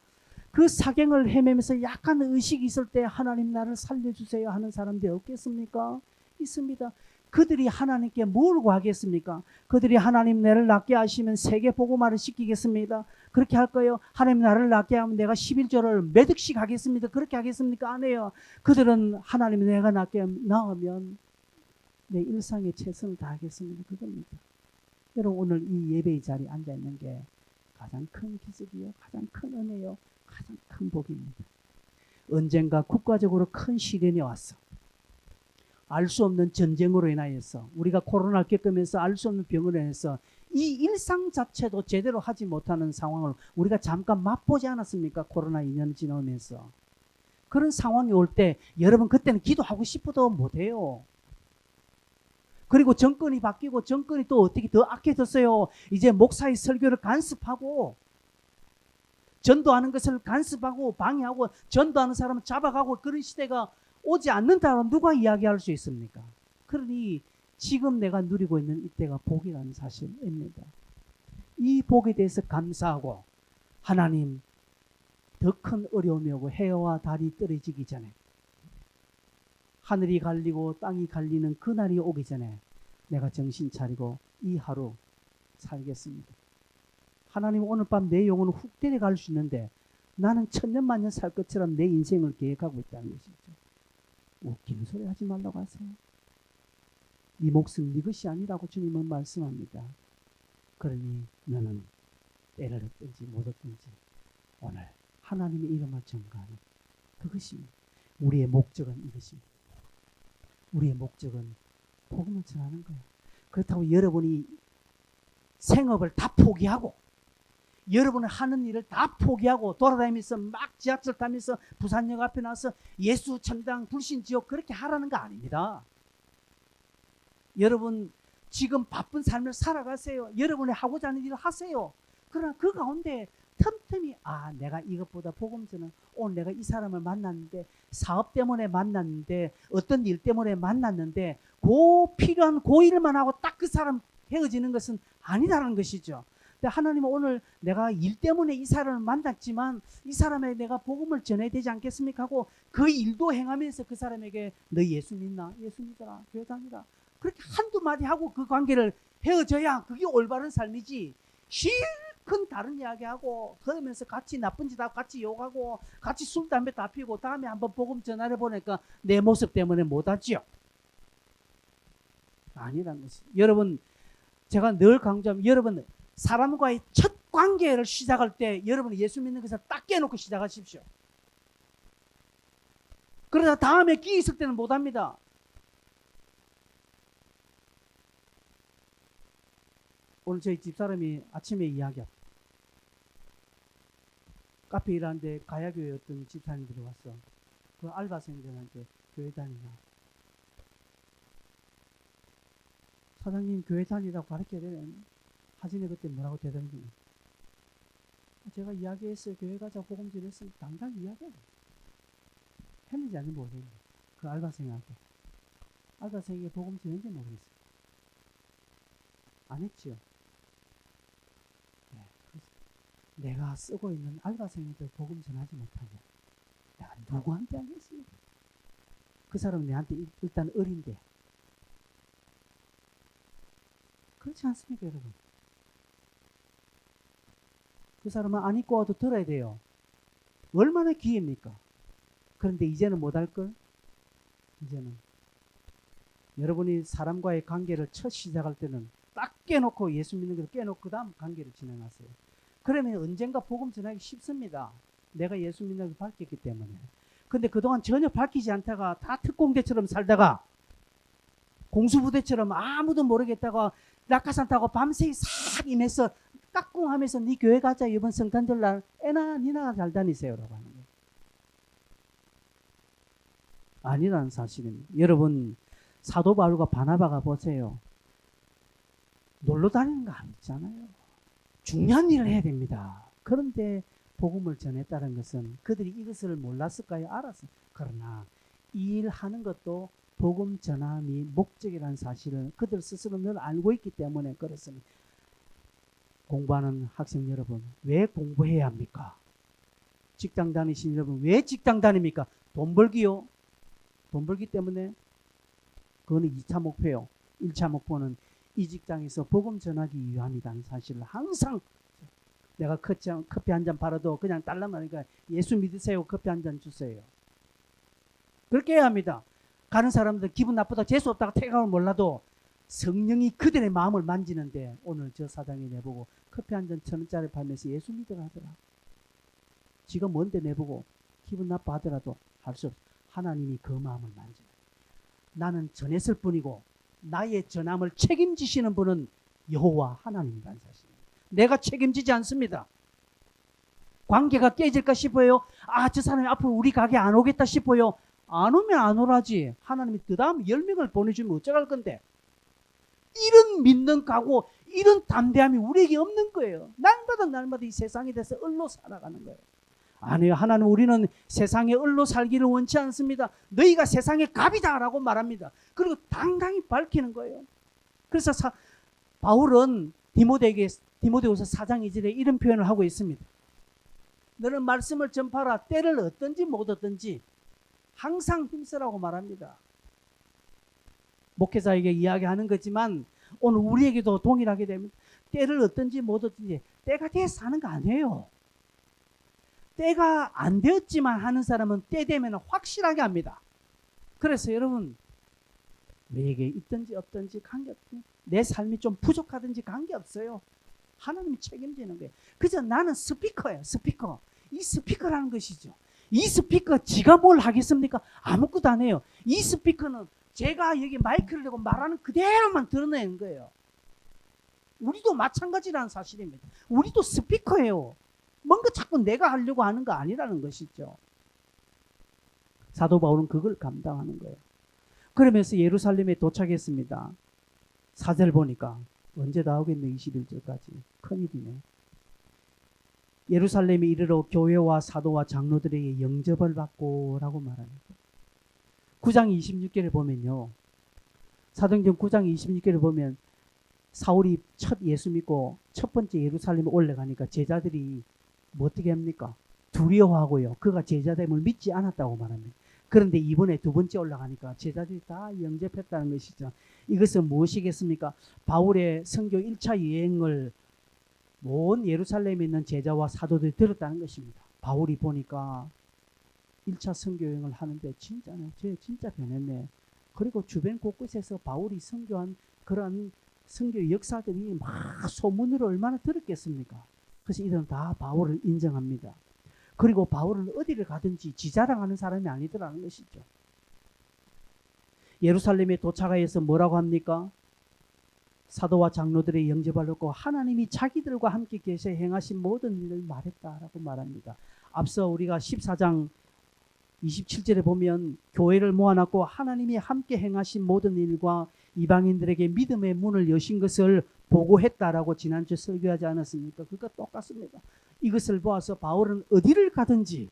그 사경을 헤매면서 약간 의식이 있을 때 하나님 나를 살려주세요 하는 사람들이 없겠습니까? 있습니다. 그들이 하나님께 뭘 구하겠습니까? 그들이 하나님 나를 낫게 하시면 세계 복음화를 시키겠습니다. 그렇게 할 거예요. 하나님 나를 낫게 하면 내가 11조를 몇 억씩 하겠습니다. 그렇게 하겠습니까? 안 해요. 그들은 하나님 내가 낫게 나으면 내 일상에 최선을 다하겠습니다. 그겁니다. 여러분 오늘 이 예배의 자리에 앉아있는 게 가장 큰 기적이요. 가장 큰 은혜요. 가장 큰 복입니다. 언젠가 국가적으로 큰 시련이 왔어. 알 수 없는 전쟁으로 인하여서 우리가 코로나를 겪으면서 알 수 없는 병으로 인해서 이 일상 자체도 제대로 하지 못하는 상황을 우리가 잠깐 맛보지 않았습니까? 코로나 2년 지나오면서. 그런 상황이 올 때 여러분 그때는 기도하고 싶어도 못해요. 그리고 정권이 바뀌고 정권이 또 어떻게 더 악해졌어요. 이제 목사의 설교를 간섭하고 전도하는 것을 간섭하고 방해하고 전도하는 사람을 잡아가고 그런 시대가 오지 않는다고 누가 이야기할 수 있습니까? 그러니 지금 내가 누리고 있는 이때가 복이라는 사실입니다. 이 복에 대해서 감사하고 하나님 더 큰 어려움이 오고 해와 달이 떨어지기 전에 하늘이 갈리고 땅이 갈리는 그날이 오기 전에 내가 정신 차리고 이 하루 살겠습니다. 하나님 오늘 밤 내 영혼은 훅 데려갈 수 있는데 나는 천년만년 살 것처럼 내 인생을 계획하고 있다는 것이죠. 웃기는 소리 하지 말라고 하세요. 네 목숨 네 것이 아니라고 주님은 말씀합니다. 그러니 너는 때를 얻든지 못 얻든지 오늘 하나님의 이름을 전가하는 그것입니다. 우리의 목적은 이것입니다. 우리의 목적은 복음을 전하는 거예요. 그렇다고 여러분이 생업을 다 포기하고 여러분은 하는 일을 다 포기하고 돌아다니면서 막 지하철 타면서 부산역 앞에 나서 예수 천당 불신 지옥 그렇게 하라는 거 아닙니다. 여러분 지금 바쁜 삶을 살아가세요. 여러분이 하고자 하는 일을 하세요. 그러나 그 가운데 틈틈이 내가 이것보다 복음 전은 오늘 내가 이 사람을 만났는데 사업 때문에 만났는데 어떤 일 때문에 만났는데 필요한 그 일만 하고 딱 그 사람 헤어지는 것은 아니다라는 것이죠. 근데 하나님은 오늘 내가 일 때문에 이 사람을 만났지만 이 사람에게 내가 복음을 전해야 되지 않겠습니까? 하고 그 일도 행하면서 그 사람에게 너 예수 믿나? 예수 믿어라. 교회 다니라. 그렇게 한두 마디 하고 그 관계를 헤어져야 그게 올바른 삶이지. 큰 다른 이야기하고 그러면서 같이 나쁜 짓 하고 같이 욕하고 같이 술 담배 다 피고 다음에 한번 복음 전화를 보니까 내 모습 때문에 못하지요. 아니라는 것이. 여러분 제가 늘 강조하면 여러분 사람과의 첫 관계를 시작할 때 여러분이 예수 믿는 것을 딱 깨놓고 시작하십시오. 그러다 다음에 끼 있을 때는 못합니다. 오늘 저희 집사람이 아침에 이야기합니다. 카페 일하는데 가야교회 어떤 집사님들이 왔어. 그 알바생들한테 교회 다니나. 사장님 교회 다니라고 가르쳐야 되네. 하진이 그때 뭐라고 대답했냐. 제가 이야기했어요. 교회 가자 복음질 했으면 당장 이야기해. 했는지 아닌지 모르겠네. 그 알바생한테. 알바생에게 복음질 했는지 모르겠어요. 안 했지요. 네, 내가 쓰고 있는 알바생한테 복음 전하지 못하냐. 내가 누구한테 하겠습니까? 그 사람은 내한테 일단 어린데. 그렇지 않습니까, 여러분? 그 사람은 안 입고 와도 들어야 돼요. 얼마나 기회입니까? 그런데 이제는 못할걸? 이제는. 여러분이 사람과의 관계를 첫 시작할 때는 딱 깨놓고 예수 믿는 것을 깨놓고 그 다음 관계를 진행하세요. 그러면 언젠가 복음 전하기 쉽습니다. 내가 예수 믿는 것을 밝혔기 때문에. 근데 그동안 전혀 밝히지 않다가 다 특공대처럼 살다가 공수부대처럼 아무도 모르겠다가 낙하산 타고 밤새 싹 임해서 깍꿍하면서 네 교회 가자 이번 성탄절날 애나 니나 잘 다니세요 라고 하는 거예요. 아니라는 사실입니다. 여러분 사도 바울과 바나바가 보세요. 놀러 다니는 거 아니잖아요. 중요한 일을 해야 됩니다. 그런데 복음을 전했다는 것은 그들이 이것을 몰랐을까요? 알았어요. 그러나 이 일하는 것도 복음 전함이 목적이라는 사실을 그들 스스로 늘 알고 있기 때문에 그렇습니다. 공부하는 학생 여러분, 왜 공부해야 합니까? 직장 다니신 여러분, 왜 직장 다닙니까? 돈 벌기요. 돈 벌기 때문에. 그거는 2차 목표요. 1차 목표는 이 직장에서 복음 전하기 위함이라는 사실을 항상 내가 커피 한 잔 팔아도 그냥 달라면 하니까 예수 믿으세요. 커피 한 잔 주세요. 그렇게 해야 합니다. 가는 사람들 기분 나쁘다 재수없다가 퇴각을 몰라도 성령이 그들의 마음을 만지는데 오늘 저 사장이 내보고 커피 한 잔 1,000원짜리 팔면서 예수 믿으라 하더라. 지가 뭔데 내보고 기분 나빠하더라도 할 수 없어. 하나님이 그 마음을 만져요. 나는 전했을 뿐이고 나의 전함을 책임지시는 분은 여호와 하나님이라는 사실입니다. 내가 책임지지 않습니다. 관계가 깨질까 싶어요. 아, 저 사람이 앞으로 우리 가게 안 오겠다 싶어요. 안 오면 안 오라지. 하나님이 그 다음 10명을 보내주면 어쩌할 건데. 이런 믿는 각오, 이런 담대함이 우리에게 없는 거예요. 날마다 이 세상에 대해서 을로 살아가는 거예요. 아니요. 하나님 우리는 세상에 을로 살기를 원치 않습니다. 너희가 세상의 갑이다 라고 말합니다. 그리고 당당히 밝히는 거예요. 그래서 바울은 디모데후서 4장 2절에 이런 표현을 하고 있습니다. 너는 말씀을 전파하라. 때를 얻든지 못 얻든지 항상 힘쓰라고 말합니다. 목회자에게 이야기하는 거지만 오늘 우리에게도 동일하게 됩니다. 때를 얻든지 못 얻든지 때가 돼서 하는 거 아니에요. 때가 안 되었지만 하는 사람은 때 되면 확실하게 합니다. 그래서 여러분 우리에게 있든지 없든지 관계없든지 내 삶이 좀 부족하든지 관계없어요. 하나님이 책임지는 거예요. 그저 나는 스피커예요. 스피커. 이 스피커라는 것이죠. 이 스피커 지가 뭘 하겠습니까? 아무것도 안 해요. 이 스피커는 제가 여기 마이크를 대고 말하는 그대로만 드러내는 거예요. 우리도 마찬가지라는 사실입니다. 우리도 스피커예요. 뭔가 자꾸 내가 하려고 하는 거 아니라는 것이죠. 사도 바울은 그걸 감당하는 거예요. 그러면서 예루살렘에 도착했습니다. 4절 보니까 언제 나오겠네. 21절까지 큰일이네. 예루살렘에 이르러 교회와 사도와 장로들에게 영접을 받고 라고 말합니다. 9장 26절을 보면요. 사도행전 9장 26절을 보면 사울이 첫 예수 믿고 첫 번째 예루살렘에 올라가니까 제자들이 뭐 어떻게 합니까? 두려워하고요. 그가 제자됨을 믿지 않았다고 말합니다. 그런데 이번에 두 번째 올라가니까 제자들이 다 영접했다는 것이죠. 이것은 무엇이겠습니까? 바울의 선교 1차 여행을 온 예루살렘에 있는 제자와 사도들이 들었다는 것입니다. 바울이 보니까 1차 선교 여행을 하는데 쟤 진짜 변했네. 그리고 주변 곳곳에서 바울이 선교한 그런 선교 역사들이 막 소문으로 얼마나 들었겠습니까? 그래서 이들은 다 바울을 인정합니다. 그리고 바울은 어디를 가든지 지자랑하는 사람이 아니더라는 것이죠. 예루살렘에 도착하여서 뭐라고 합니까? 사도와 장로들의 영접을 받고 하나님이 자기들과 함께 계셔 행하신 모든 일을 말했다라고 말합니다. 앞서 우리가 14장 27절에 보면 교회를 모아놨고 하나님이 함께 행하신 모든 일과 이방인들에게 믿음의 문을 여신 것을 보고했다라고 지난주 설교하지 않았습니까? 그것과 똑같습니다. 이것을 보아서 바울은 어디를 가든지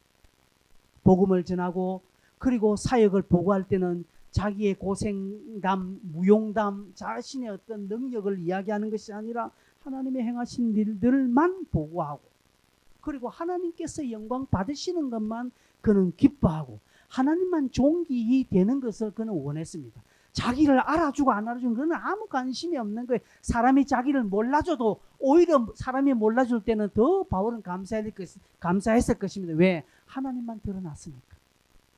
복음을 전하고 그리고 사역을 보고할 때는 자기의 고생담, 무용담, 자신의 어떤 능력을 이야기하는 것이 아니라 하나님의 행하신 일들만 보고하고 그리고 하나님께서 영광 받으시는 것만 그는 기뻐하고 하나님만 존귀히 되는 것을 그는 원했습니다. 자기를 알아주고 안 알아주는 그는 아무 관심이 없는 거예요. 사람이 자기를 몰라줘도 오히려 사람이 몰라줄 때는 더 바울은 감사했을 것입니다. 왜? 하나님만 드러났으니까.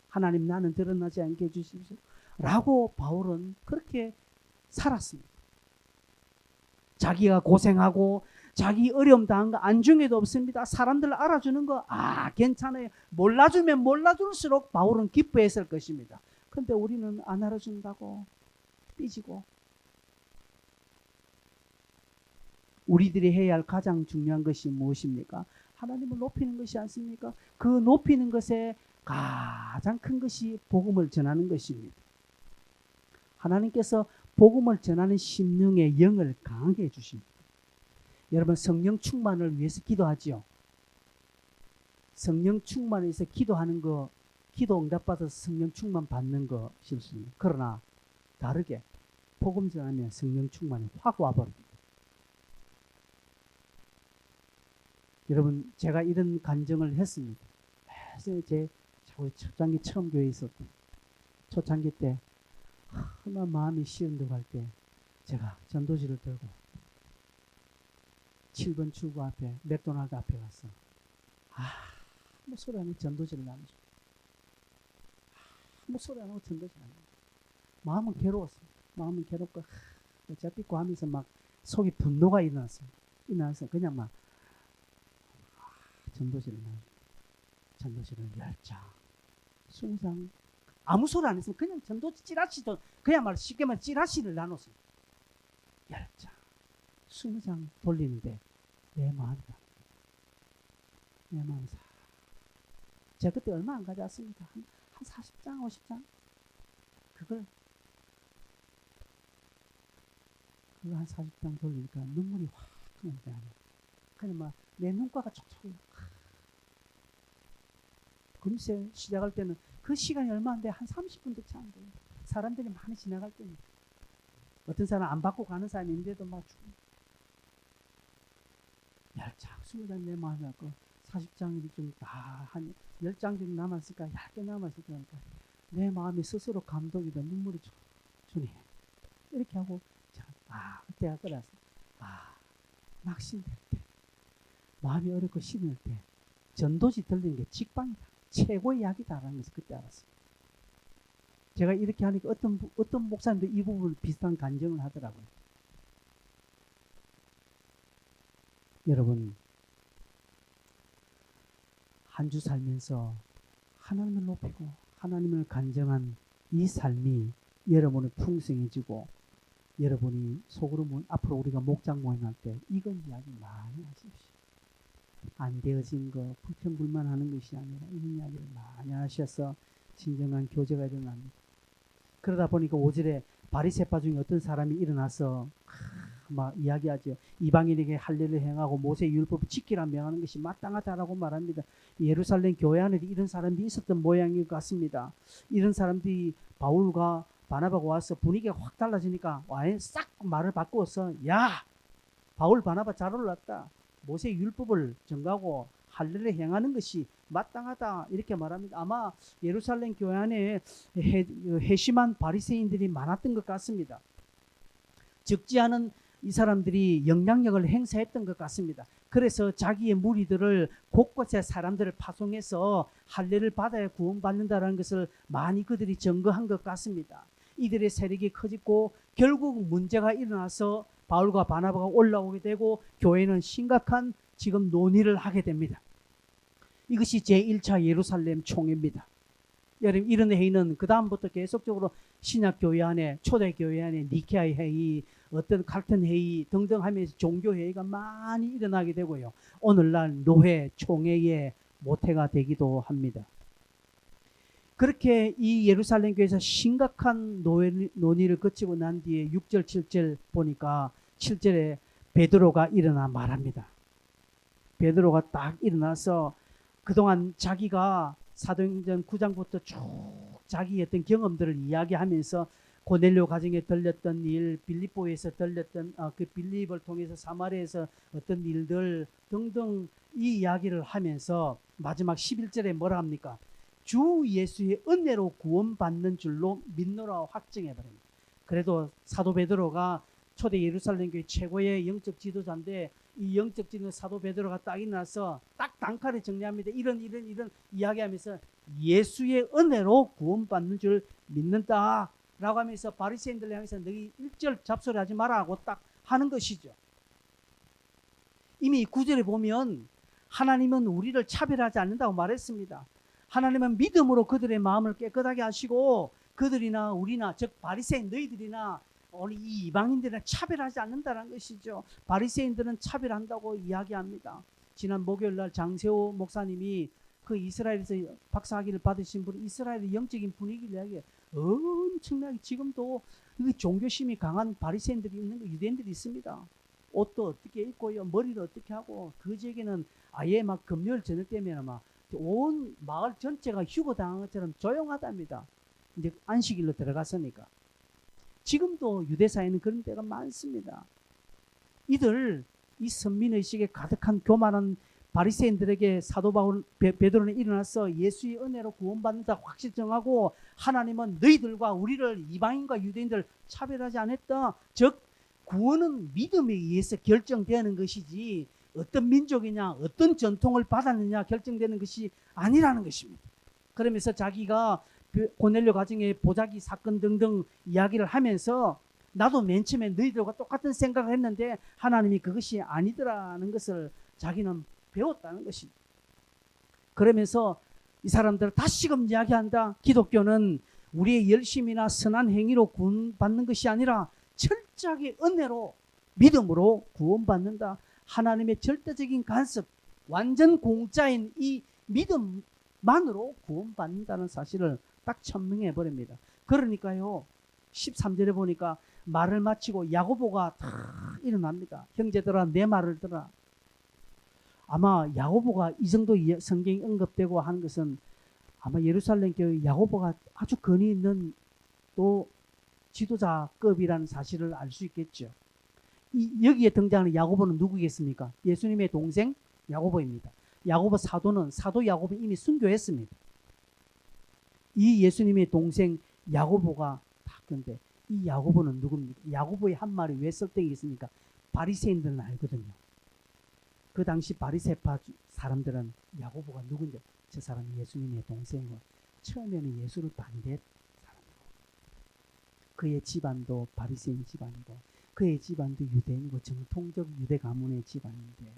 하나님 나는 드러나지 않게 해주십시오. 라고 바울은 그렇게 살았습니다. 자기가 고생하고 자기 어려움 당한 거 안중에도 없습니다. 사람들 알아주는 거 괜찮아요. 몰라주면 몰라줄수록 바울은 기뻐했을 것입니다. 근데 우리는 안 알아준다고 삐지고 우리들이 해야 할 가장 중요한 것이 무엇입니까? 하나님을 높이는 것이 않습니까? 그 높이는 것에 가장 큰 것이 복음을 전하는 것입니다. 하나님께서 복음을 전하는 심령의 영을 강하게 해주십니다. 여러분 성령 충만을 위해서 기도하지요. 성령 충만해서 기도하는 거 기도 응답받아서 성령 충만 받는 거 실수입니다. 그러나 다르게 복음 전하면 성령 충만이 확 와버립니다. 여러분 제가 이런 간증을 했습니다. 제 초창기 처음 교회에 있을 때 초창기 때 얼마나 마음이 시운덕할 때 제가 전도지를 들고 7번 출구 앞에 맥도날드 앞에 갔어. 아무 소리 안 하고 전도지를 나누죠. 아무 소리 안 하고 전도지를 나누죠. 마음은 괴로웠어. 마음은 괴롭고 어차피 그 하면서 막 속에 분노가 일어났어요. 그냥 막 전도지를 나누죠. 전도지를 10장 20장 아무 소리 안 했으면 그냥 전도지 찌라시도 그야말로 쉽게 말해 찌라시를 나눴어요. 10장 20장 돌리는데 내 마음이 제가 그때 얼마 안 가져왔습니다. 한 40장 50장 그걸 한 40장 돌리니까 눈물이 확 흐르는데 그냥 막 내 눈가가 촉촉해요. 금세 시작할 때는 그 시간이 얼마 안 돼. 한 30분도 채 안 돼요. 사람들이 많이 지나갈 때는 어떤 사람 안 받고 가는 사람이 있는데도 막 죽어. 10장 20장 내 마음이 왔고 40장이 좀 한 10장 정도 남았을까 얇게 남았을 거니까 내 마음이 스스로 감동이 돼 눈물이 주네. 이렇게 하고 그때가 끝났어. 낙심될 때 마음이 어렵고 시들 때 전도지 들리는 게 직방이다. 최고의 약이다라는 것을 그때 알았어요. 제가 이렇게 하니까 어떤 목사님도 이 부분을 비슷한 간증을 하더라고요. 여러분 한 주 살면서 하나님을 높이고 하나님을 간증한 이 삶이 여러분의 풍성해지고 여러분이 속으로 앞으로 우리가 목장 모임할 때 이건 이야기 많이 하십시오. 안 되어진 거 불평불만하는 것이 아니라 이런 이야기를 많이 하셔서 진정한 교제가 일어납니다. 그러다 보니까 5절에 바리새파 중에 어떤 사람이 일어나서 막 이야기하죠. 이방인에게 할례를 행하고 모세의 율법을 지키라 명하는 것이 마땅하다라고 말합니다. 예루살렘 교회 안에 이런 사람들이 있었던 모양인 것 같습니다. 이런 사람들이 바울과 바나바가 와서 분위기가 확 달라지니까 싹 말을 바꾸어서 야 바울 바나바 잘 올랐다. 모세의 율법을 전가하고 할례를 행하는 것이 마땅하다 이렇게 말합니다. 아마 예루살렘 교회 안에 회심한 바리새인들이 많았던 것 같습니다. 적지 않은 이 사람들이 영향력을 행사했던 것 같습니다. 그래서 자기의 무리들을 곳곳에 사람들을 파송해서 할례를 받아야 구원받는다는 것을 많이 그들이 증거한 것 같습니다. 이들의 세력이 커지고 결국 문제가 일어나서 바울과 바나바가 올라오게 되고 교회는 심각한 지금 논의를 하게 됩니다. 이것이 제1차 예루살렘 총회입니다. 여러분, 이런 회의는 그 다음부터 계속적으로 신약교회 안에, 초대교회 안에 니케아 회의, 어떤 갈등 회의 등등 하면서 종교회의가 많이 일어나게 되고요. 오늘날 노회, 총회의 모태가 되기도 합니다. 그렇게 이 예루살렘 교회에서 심각한 논의를 거치고 난 뒤에 6절, 7절 보니까 7절에 베드로가 일어나 말합니다. 베드로가 딱 일어나서 그동안 자기가 사도행전 9장부터 쭉 자기의 어떤 경험들을 이야기하면서 고넬료 가정에 들렸던 일, 빌립보에서 들렸던 그 빌립을 통해서 사마리아에서 어떤 일들 등등 이 이야기를 하면서 마지막 11절에 뭐라 합니까? 주 예수의 은혜로 구원받는 줄로 믿노라 확증해버립니다. 그래도 사도 베드로가 초대 예루살렘 교회 최고의 영적 지도자인데 이 영적 지도자 사도 베드로가 딱 일어나서 딱 단칼에 정리합니다. 이런 이야기하면서 예수의 은혜로 구원받는 줄 믿는다 라고 하면서 바리새인들을 향해서 너희 1절 잡소리하지 마라 하고 딱 하는 것이죠. 이미 9절에 보면 하나님은 우리를 차별하지 않는다고 말했습니다. 하나님은 믿음으로 그들의 마음을 깨끗하게 하시고 그들이나 우리나 즉 바리새인 너희들이나 오늘 이 이방인들은 차별하지 않는다는 것이죠. 바리새인들은 차별한다고 이야기합니다. 지난 목요일날 장세호 목사님이 그 이스라엘에서 박사학위를 받으신 분 이스라엘의 영적인 분위기를 이야기해요. 엄청나게 지금도 종교심이 강한 바리새인들이 있는 거 유대인들이 있습니다. 옷도 어떻게 입고요, 머리를 어떻게 하고 그 지역에는 아예 막 금요일 저녁 되면 막 온 마을 전체가 휴거 당한 것처럼 조용하답니다. 이제 안식일로 들어갔으니까. 지금도 유대사에는 그런 데가 많습니다. 이들 이 선민의식에 가득한 교만한 바리새인들에게 사도 바울 베드로는 일어나서 예수의 은혜로 구원받는다 확실히 정하고 하나님은 너희들과 우리를 이방인과 유대인들 차별하지 않았다. 즉 구원은 믿음에 의해서 결정되는 것이지 어떤 민족이냐 어떤 전통을 받았느냐 결정되는 것이 아니라는 것입니다. 그러면서 자기가 고넬료 가정의 보자기 사건 등등 이야기를 하면서 나도 맨 처음에 너희들과 똑같은 생각을 했는데 하나님이 그것이 아니더라는 것을 자기는 배웠다는 것입니다. 그러면서 이 사람들을 다시금 이야기한다. 기독교는 우리의 열심이나 선한 행위로 구원받는 것이 아니라 철저하게 은혜로 믿음으로 구원받는다. 하나님의 절대적인 간섭, 완전 공짜인 이 믿음만으로 구원받는다는 사실을 딱 천명해 버립니다. 그러니까요 13절에 보니까 말을 마치고 야고보가 다 일어납니다. 형제들아 내 말을 들어라. 아마 야고보가 이 정도 성경이 언급되고 하는 것은 아마 예루살렘 교회 야고보가 아주 권위 있는 또 지도자급이라는 사실을 알 수 있겠죠. 여기에 등장하는 야고보는 누구겠습니까? 예수님의 동생 야고보입니다. 야고보 사도는 사도 야고보 이미 순교했습니다. 이 예수님의 동생 야고보가 바뀌었는데 이 야고보는 누굽니까? 야고보의 한 말이 왜 설득이 있습니까? 바리새인들은 알거든요. 그 당시 바리새파 사람들은 야고보가 누군지 저 사람이 예수님의 동생이고 처음에는 예수를 반대했던 사람이고 그의 집안도 바리새인 집안이고 그의 집안도 유대인이고 정통적 유대 가문의 집안인데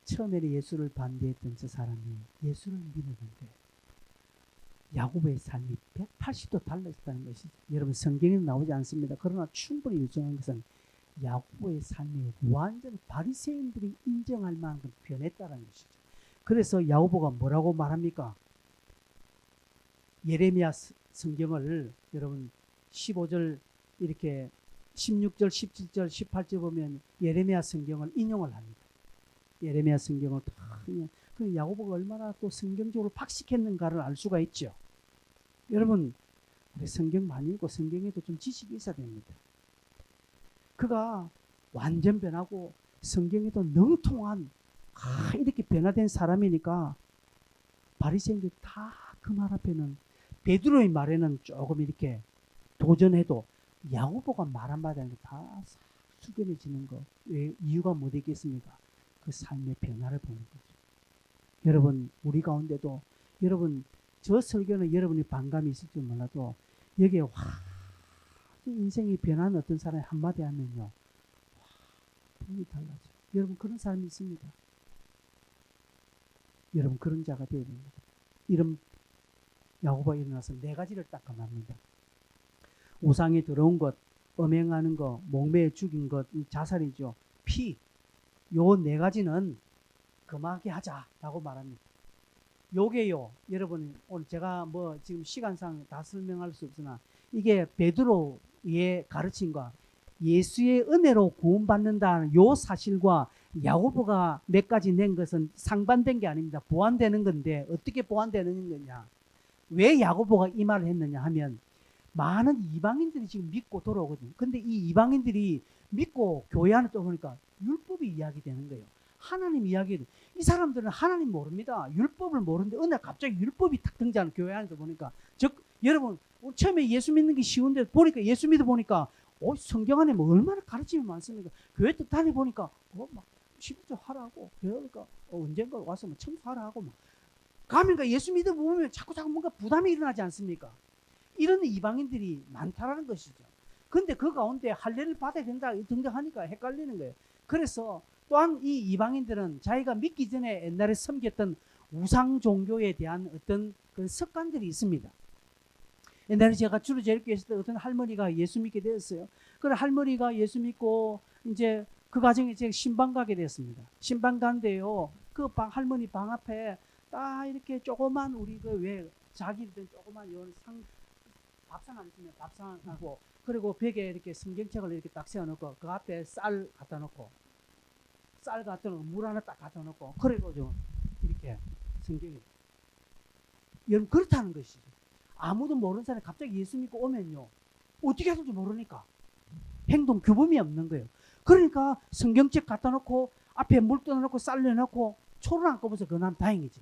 처음에는 예수를 반대했던 저 사람이 예수를 믿었는데 야고보의 삶이 180도 달라졌다는 것이죠. 여러분 성경에는 나오지 않습니다. 그러나 충분히 유정한 것은 야고보의 삶이 완전히 바리새인들이 인정할 만큼 변했다는 것이죠. 그래서 야고보가 뭐라고 말합니까? 예레미야 성경을 여러분 15절 이렇게 16절, 17절, 18절 보면 예레미야 성경을 인용을 합니다. 예레미야 성경을 다 인용. 그 야고보가 얼마나 또 성경적으로 박식했는가를 알 수가 있죠. 여러분 우리 성경 많이 읽고 성경에도 좀 지식이 있어야 됩니다. 그가 완전 변하고 성경에도 능통한 이렇게 변화된 사람이니까 바리새인들이 다 그 말 앞에는 베드로의 말에는 조금 이렇게 도전해도 야고보가 말 한마디 하는 게 다 숙연해지는 거. 왜 이유가 뭐 되겠습니까? 그 삶의 변화를 보는 거죠. 여러분 우리 가운데도 여러분 저 설교는 여러분이 반감이 있을지 몰라도 여기에 와 인생이 변한 어떤 사람이 한마디 하면요. 와, 분이 달라져. 여러분 그런 사람이 있습니다. 여러분 그런 자가 되어야 됩니다. 이런 야고보가 일어나서 네 가지를 딱 말합니다. 우상에 들어온 것, 음행하는 것, 목매에 죽인 것, 자살이죠. 피, 요 네 가지는 금하게 하자라고 말합니다. 요게요, 여러분 오늘 제가 뭐 지금 시간상 다 설명할 수 없으나 이게 베드로의 가르침과 예수의 은혜로 구원받는다는 요 사실과 야고보가 몇 가지 낸 것은 상반된 게 아닙니다. 보완되는 건데 어떻게 보완되는 거냐? 왜 야고보가 이 말을 했느냐 하면 많은 이방인들이 지금 믿고 돌아오거든요. 근데 이 이방인들이 믿고 교회 안에 또 보니까 율법이 이야기되는 거예요. 하나님 이야기를 이 사람들은 하나님 모릅니다. 율법을 모르는데 어느 날 갑자기 율법이 탁 등장하는 교회 안에서 보니까 즉 여러분 처음에 예수 믿는 게 쉬운데 보니까 예수 믿어 보니까 성경 안에 뭐 얼마나 가르침이 많습니까? 교회 또 다녀보니까 막 11조 하라고 그러니까 언젠가 와서 뭐 청소하라고 막 가면까 예수 믿어 보면 자꾸 뭔가 부담이 일어나지 않습니까? 이런 이방인들이 많다라는 것이죠. 근데 그 가운데 할례를 받아야 된다 등장하니까 헷갈리는 거예요. 그래서 또한 이 이방인들은 자기가 믿기 전에 옛날에 섬겼던 우상 종교에 대한 어떤 그 습관들이 있습니다. 옛날에 제가 주로 제일교회 있을 때 어떤 할머니가 예수 믿게 되었어요. 그래 할머니가 예수 믿고 이제 그 과정에 제가 신방 가게 됐습니다. 신방 간데요. 그 할머니 방 앞에 딱 이렇게 조그만 우리 그 왜 자기들 조그만 요 밥상 안 있으면 밥상하고 그리고 벽에 이렇게 성경책을 이렇게 딱 세워놓고 그 앞에 쌀 갖다 놓고 물 하나 딱 갖다 놓고 그리고 좀 이렇게 성경이 여러분 그렇다는 것이죠. 아무도 모르는 사람이 갑자기 예수 믿고 오면요 어떻게 해야 될지 모르니까 행동 규범이 없는 거예요. 그러니까 성경책 갖다 놓고 앞에 물 떠놓고 쌀 내놓고 초를 안 꺼봐서 그건 다행이지.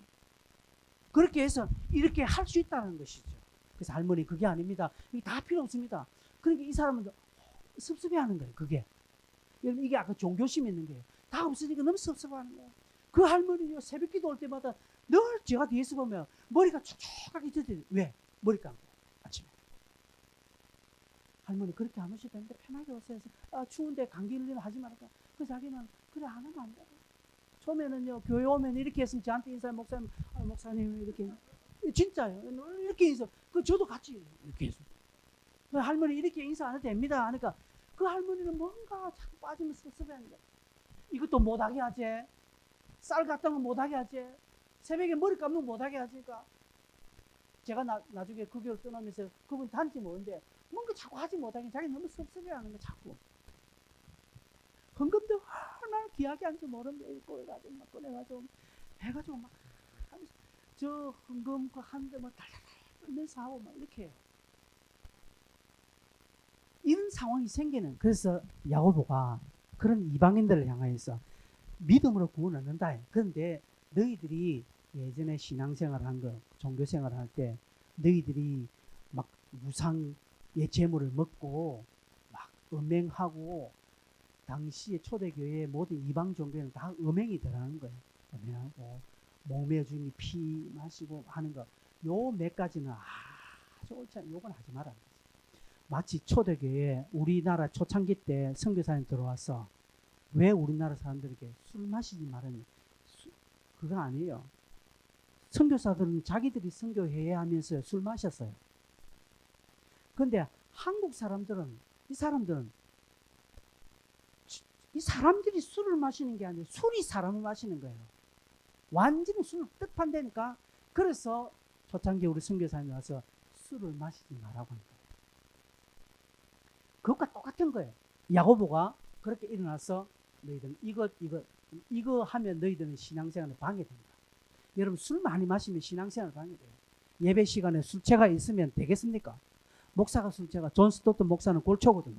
그렇게 해서 이렇게 할 수 있다는 것이죠. 그래서 할머니 그게 아닙니다. 이게 다 필요 없습니다. 그러니까 이 사람은 섭섭해하는 거예요. 그게 여러분 이게 아까 종교심이 있는 거예요. 다 없으니까 너무 섭섭하는 거예요. 그 할머니요 새벽기도 올 때마다 늘 제가 뒤에서 보면 머리가 촉촉하게 젖어요. 왜? 머리 감고 아침에 할머니 그렇게 안 오셔도 되는데 편하게 오세요. 해서 추운데 감기 걸리면 하지 말까. 그 자기는 그래 안 하면 안 돼. 처음에는요 교회 오면 이렇게 했으면 저한테 인사해 목사님 이렇게 진짜요. 이렇게 인사. 그 저도 같이 이렇게 해서 그 할머니 이렇게 인사 안 해도 됩니다. 하니까 그 할머니는 뭔가 자꾸 빠지면 섭섭해하는 거야. 이것도 못하게 하지. 쌀 같은 거 못하게 하지. 새벽에 머리 감는 거 못하게 하니까 제가 나중에 그 교회를 떠나면서 그분 단지 뭔데 뭔가 자꾸 하지 못하게 자기 너무 섭섭해하는 거 자꾸. 헌금도 얼마나 귀하게 한지 모르는데 꺼내가지고 막 꺼내가지고 해가지고 막 하면서 저 헌금 그 하는데 막 달달달 떨면서 하고 막 이렇게 해요. 이런 상황이 생기는 그래서 야고보가 그런 이방인들을 향하여서 믿음으로 구원 얻는다. 그런데 너희들이 예전에 신앙생활 한 거 종교생활 할 때 너희들이 막 우상의 제물을 먹고 막 음행하고 당시에 초대교회의 모든 이방 종교는 다 음행이 들어가는 거예요. 음행하고 목매어 죽이 피 마시고 하는 거 요 몇 가지는 아주 옳지 않은 요건 하지 마라. 마치 초대교회 우리나라 초창기 때 선교사님 들어와서 왜 우리나라 사람들에게 술 마시지 말았냐. 그거 아니에요. 선교사들은 자기들이 선교해야 하면서 술 마셨어요. 그런데 한국 사람들은 이 사람들이 술을 마시는 게 아니에요. 술이 사람을 마시는 거예요. 완전히 술을 뜻한다니까. 그래서 초창기 우리 선교사님이 와서 술을 마시지 말라고 하는 거예요. 그것과 똑같은 거예요. 야고보가 그렇게 일어나서 너희들은 이거 하면 너희들은 신앙생활에 방해된다. 여러분 술 많이 마시면 신앙생활 방해돼요. 예배 시간에 술취가 있으면 되겠습니까? 목사가 술취가 존 스토튼 목사는 골초거든요.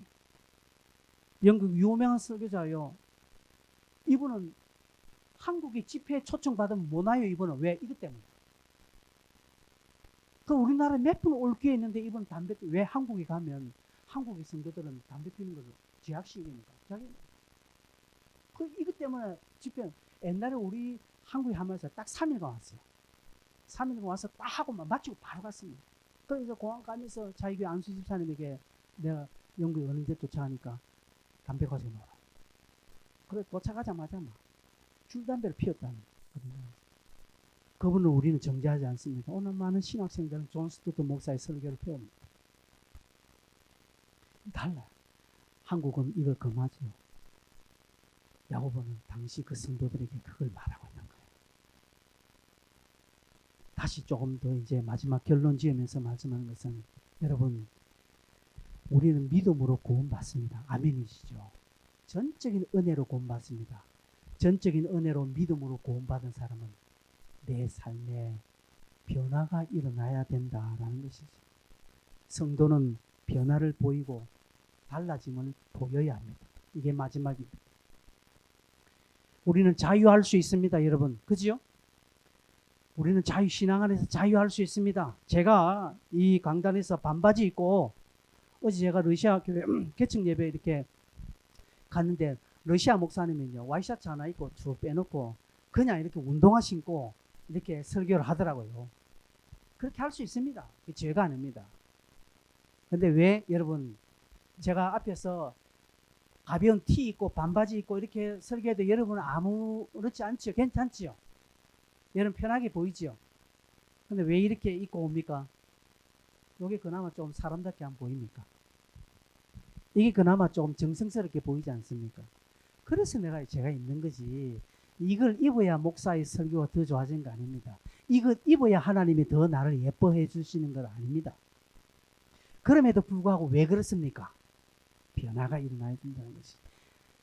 영국 유명한 설교자요. 이분은 한국에 집회에 초청받으면 못 와요. 이분은 왜? 이것 때문에. 그 우리나라에 몇 분 올 기회 있는데 이분은 담배 왜 한국에 가면 한국의 성도들은 담배 피는 걸 죄악식이니까. 이것 때문에 집회 옛날에 우리 한국에 하면서 딱 3일간 왔어요. 3일간 와서 딱 하고 마치고 바로 갔습니다. 그래서 공항 가면서 자기 안수 집사님에게 내가 영국에 어느새 도착하니까 담배 가지고 놀아. 그래 도착하자마자 줄담배를 피웠다는 거예요. 그분을 우리는 정죄하지 않습니다. 오늘 많은 신학생들은 존 스튜트 목사의 설교를 배웁니다. 달라요. 한국은 이걸 금하죠. 야고보는 당시 그 성도들에게 그걸 말하고 있는 거예요. 다시 조금 더 이제 마지막 결론 지으면서 말씀하는 것은 여러분 우리는 믿음으로 구원받습니다. 아멘이시죠? 전적인 은혜로 구원받습니다. 전적인 은혜로 믿음으로 구원받은 사람은 내 삶에 변화가 일어나야 된다라는 것이죠. 성도는 변화를 보이고 달라짐을 보여야 합니다. 이게 마지막입니다. 우리는 자유할 수 있습니다, 여러분. 그죠? 우리는 신앙 안에서 자유할 수 있습니다. 제가 이 강단에서 반바지 입고 어제 제가 러시아 교회 개척 예배 이렇게 갔는데 러시아 목사님은요 와이셔츠 하나 입고 쭉 빼놓고 그냥 이렇게 운동화 신고 이렇게 설교를 하더라고요. 그렇게 할 수 있습니다. 그게 죄가 아닙니다. 근데 왜 여러분 제가 앞에서 가벼운 티 입고 반바지 입고 이렇게 설교해도 여러분은 아무렇지 않지요? 괜찮지요? 여러분 편하게 보이지요? 근데 왜 이렇게 입고 옵니까? 이게 그나마 좀 사람답게 안 보입니까? 이게 그나마 좀 정성스럽게 보이지 않습니까? 그래서 제가 입는 거지. 이걸 입어야 목사의 설교가 더 좋아지는 거 아닙니다. 이걸 입어야 하나님이 더 나를 예뻐해 주시는 건 아닙니다. 그럼에도 불구하고 왜 그렇습니까? 변화가 일어나야 된다는 것이.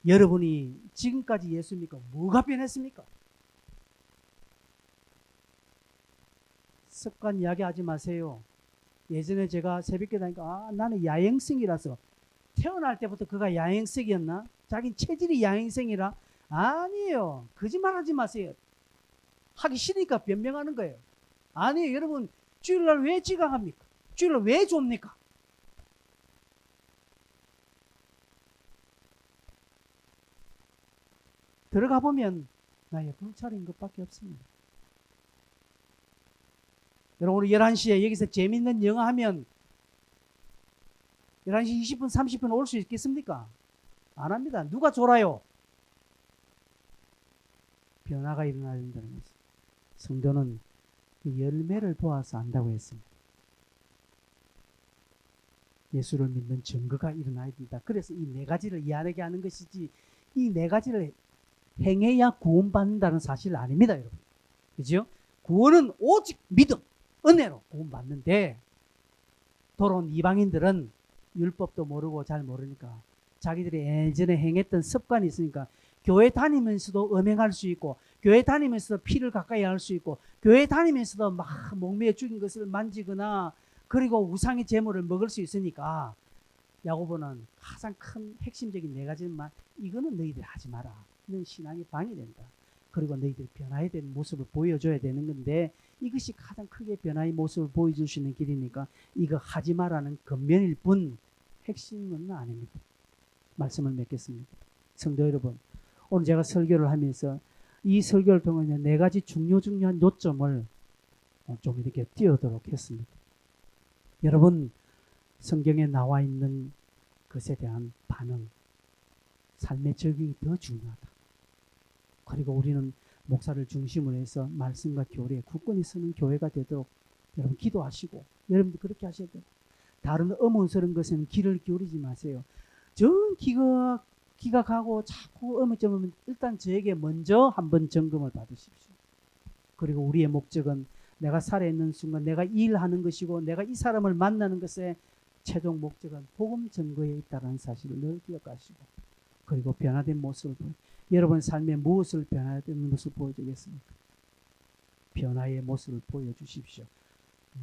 여러분이 지금까지 예수 믿고 뭐가 변했습니까? 습관 이야기하지 마세요. 예전에 제가 새벽기도 하니까 나는 야행성이라서 태어날 때부터 그가 야행성이었나? 자기 체질이 야행성이라? 아니에요. 거짓말하지 마세요. 하기 싫으니까 변명하는 거예요. 아니에요. 여러분 주일날 왜 지각합니까? 주일날 왜 좁니까? 들어가 보면 나의 불찰인 것밖에 없습니다. 여러분 우리 11시에 여기서 재밌는 영화 하면 11시 20분 30분 올 수 있겠습니까? 안 합니다. 누가 졸아요? 변화가 일어나야 된다는 것입니다. 성도는 열매를 보아서 안다고 했습니다. 예수를 믿는 증거가 일어나야 된다. 그래서 이 네 가지를 이해하게 하는 것이지 이 네 가지를 행해야 구원받는다는 사실 아닙니다, 여러분. 그죠? 구원은 오직 믿음, 은혜로 구원받는데 돌아온 이방인들은 율법도 모르고 잘 모르니까 자기들이 예전에 행했던 습관이 있으니까 교회 다니면서도 음행할 수 있고 교회 다니면서도 피를 가까이 할 수 있고 교회 다니면서도 막 목매어 죽인 것을 만지거나 그리고 우상의 제물을 먹을 수 있으니까 야고보는 가장 큰 핵심적인 네 가지만 이거는 너희들 하지 마라. 넌 신앙이 방해된다. 그리고 너희들이 변화해야 되는 모습을 보여줘야 되는 건데 이것이 가장 크게 변화의 모습을 보여줄 수 있는 길이니까 이거 하지 마라는 겉면일 뿐 핵심은 아닙니다. 말씀을 맺겠습니다. 성도 여러분, 오늘 제가 설교를 하면서 이 설교를 통해 네 가지 중요한 요점을 좀 이렇게 띄우도록 했습니다. 여러분, 성경에 나와 있는 것에 대한 반응, 삶의 적용이 더 중요하다. 그리고 우리는 목사를 중심으로 해서 말씀과 교리에 굳건히 서는 교회가 되도록 여러분 기도하시고 여러분도 그렇게 하셔야 돼요. 다른 어문스러운 것에는 귀를 기울이지 마세요. 전 귀가 가고 자꾸 어문점은 일단 저에게 먼저 한번 점검을 받으십시오. 그리고 우리의 목적은 내가 살아있는 순간 내가 일하는 것이고 내가 이 사람을 만나는 것의 최종 목적은 복음 전거에 있다는 사실을 늘 기억하시고 그리고 변화된 모습을 여러분 삶에 무엇을 변화된 모습을 보여주겠습니까? 변화의 모습을 보여주십시오.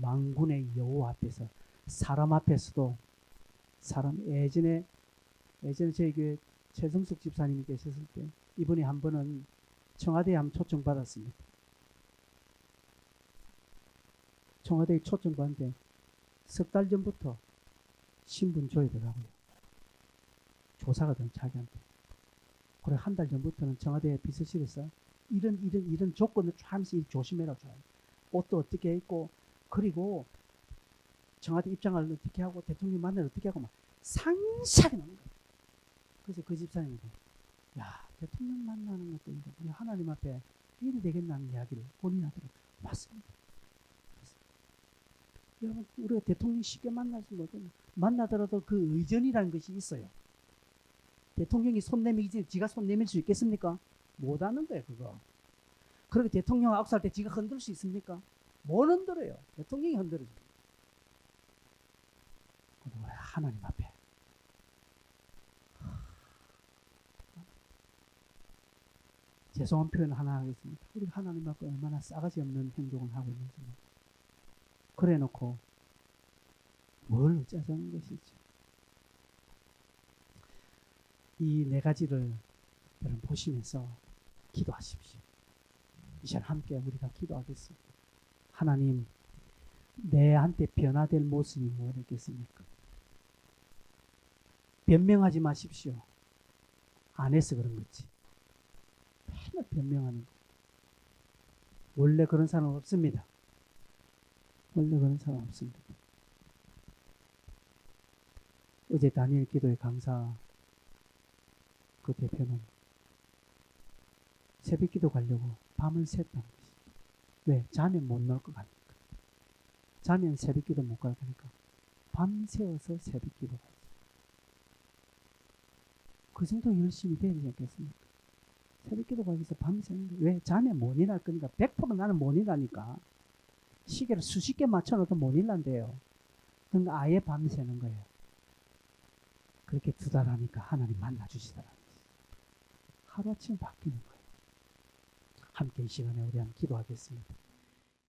만군의 여호와 앞에서 사람 앞에서도 예전에 저희 교회 최성숙 집사님이 계셨을 때 이분이 한 번은 청와대에 한번 초청받았습니다. 청와대에 초청받는데 석 달 전부터 신분 줘야 되더라고요. 조사가 된 자기한테. 그래 한 달 전부터는 청와대 비서실에서 이런 조건을 쫙 하면서 조심해라 좀. 옷도 어떻게 입고 그리고 청와대 입장을 어떻게 하고 대통령 만나를 어떻게 하고 막 상세하게 나오는 거예요. 그래서 그 집사님이 야 대통령 만나는 것도 이제 우리 하나님 앞에 일이 되겠다는 이야기를 본인하더라고요. 맞습니다. 여러분 우리가 대통령 쉽게 만날 수 없거든요. 만나더라도 그 의전이라는 것이 있어요. 대통령이 손 내밀지 지가 손 내밀 수 있겠습니까? 못하는 거예요 그거. 그리고 대통령 악수할 때 지가 흔들 수 있습니까? 못 흔들어요. 대통령이 흔들어요. 하나님 앞에 죄송한 표현 하나 하겠습니다. 우리 하나님 앞에 얼마나 싸가지 없는 행동을 하고 있는지 그래 놓고 뭘 어쩌자는 것이지. 이 네 가지를 여러분 보시면서 기도하십시오. 이 시간 함께 우리가 기도하겠습니다. 하나님 내한테 변화될 모습이 뭐겠습니까? 변명하지 마십시오. 안 해서 그런 거지. 맨날 변명하는 거. 원래 그런 사람 없습니다. 원래 그런 사람 없습니다. 어제 다니엘 기도회 강사 그 대표는 새벽 기도 가려고 밤을 샜다는 것이죠. 왜? 자면 못 나올 것 같으니까. 자면 새벽 기도 못 갈 거니까 밤새워서 새벽 기도 가야지. 그 정도 열심히 돼야 되지 않겠습니까? 새벽 기도 가기 위해서 밤새는데 왜? 자면 못 일어날 거니까. 100% 나는 못 일어나니까. 시계를 수십 개 맞춰놓도 못 일어난대요. 그러니까 아예 밤새는 거예요. 그렇게 2달 하니까 하나님 만나주시더라고요. 하루아침에 바뀌는 거예요. 함께 이 시간에 우리 한번 기도하겠습니다.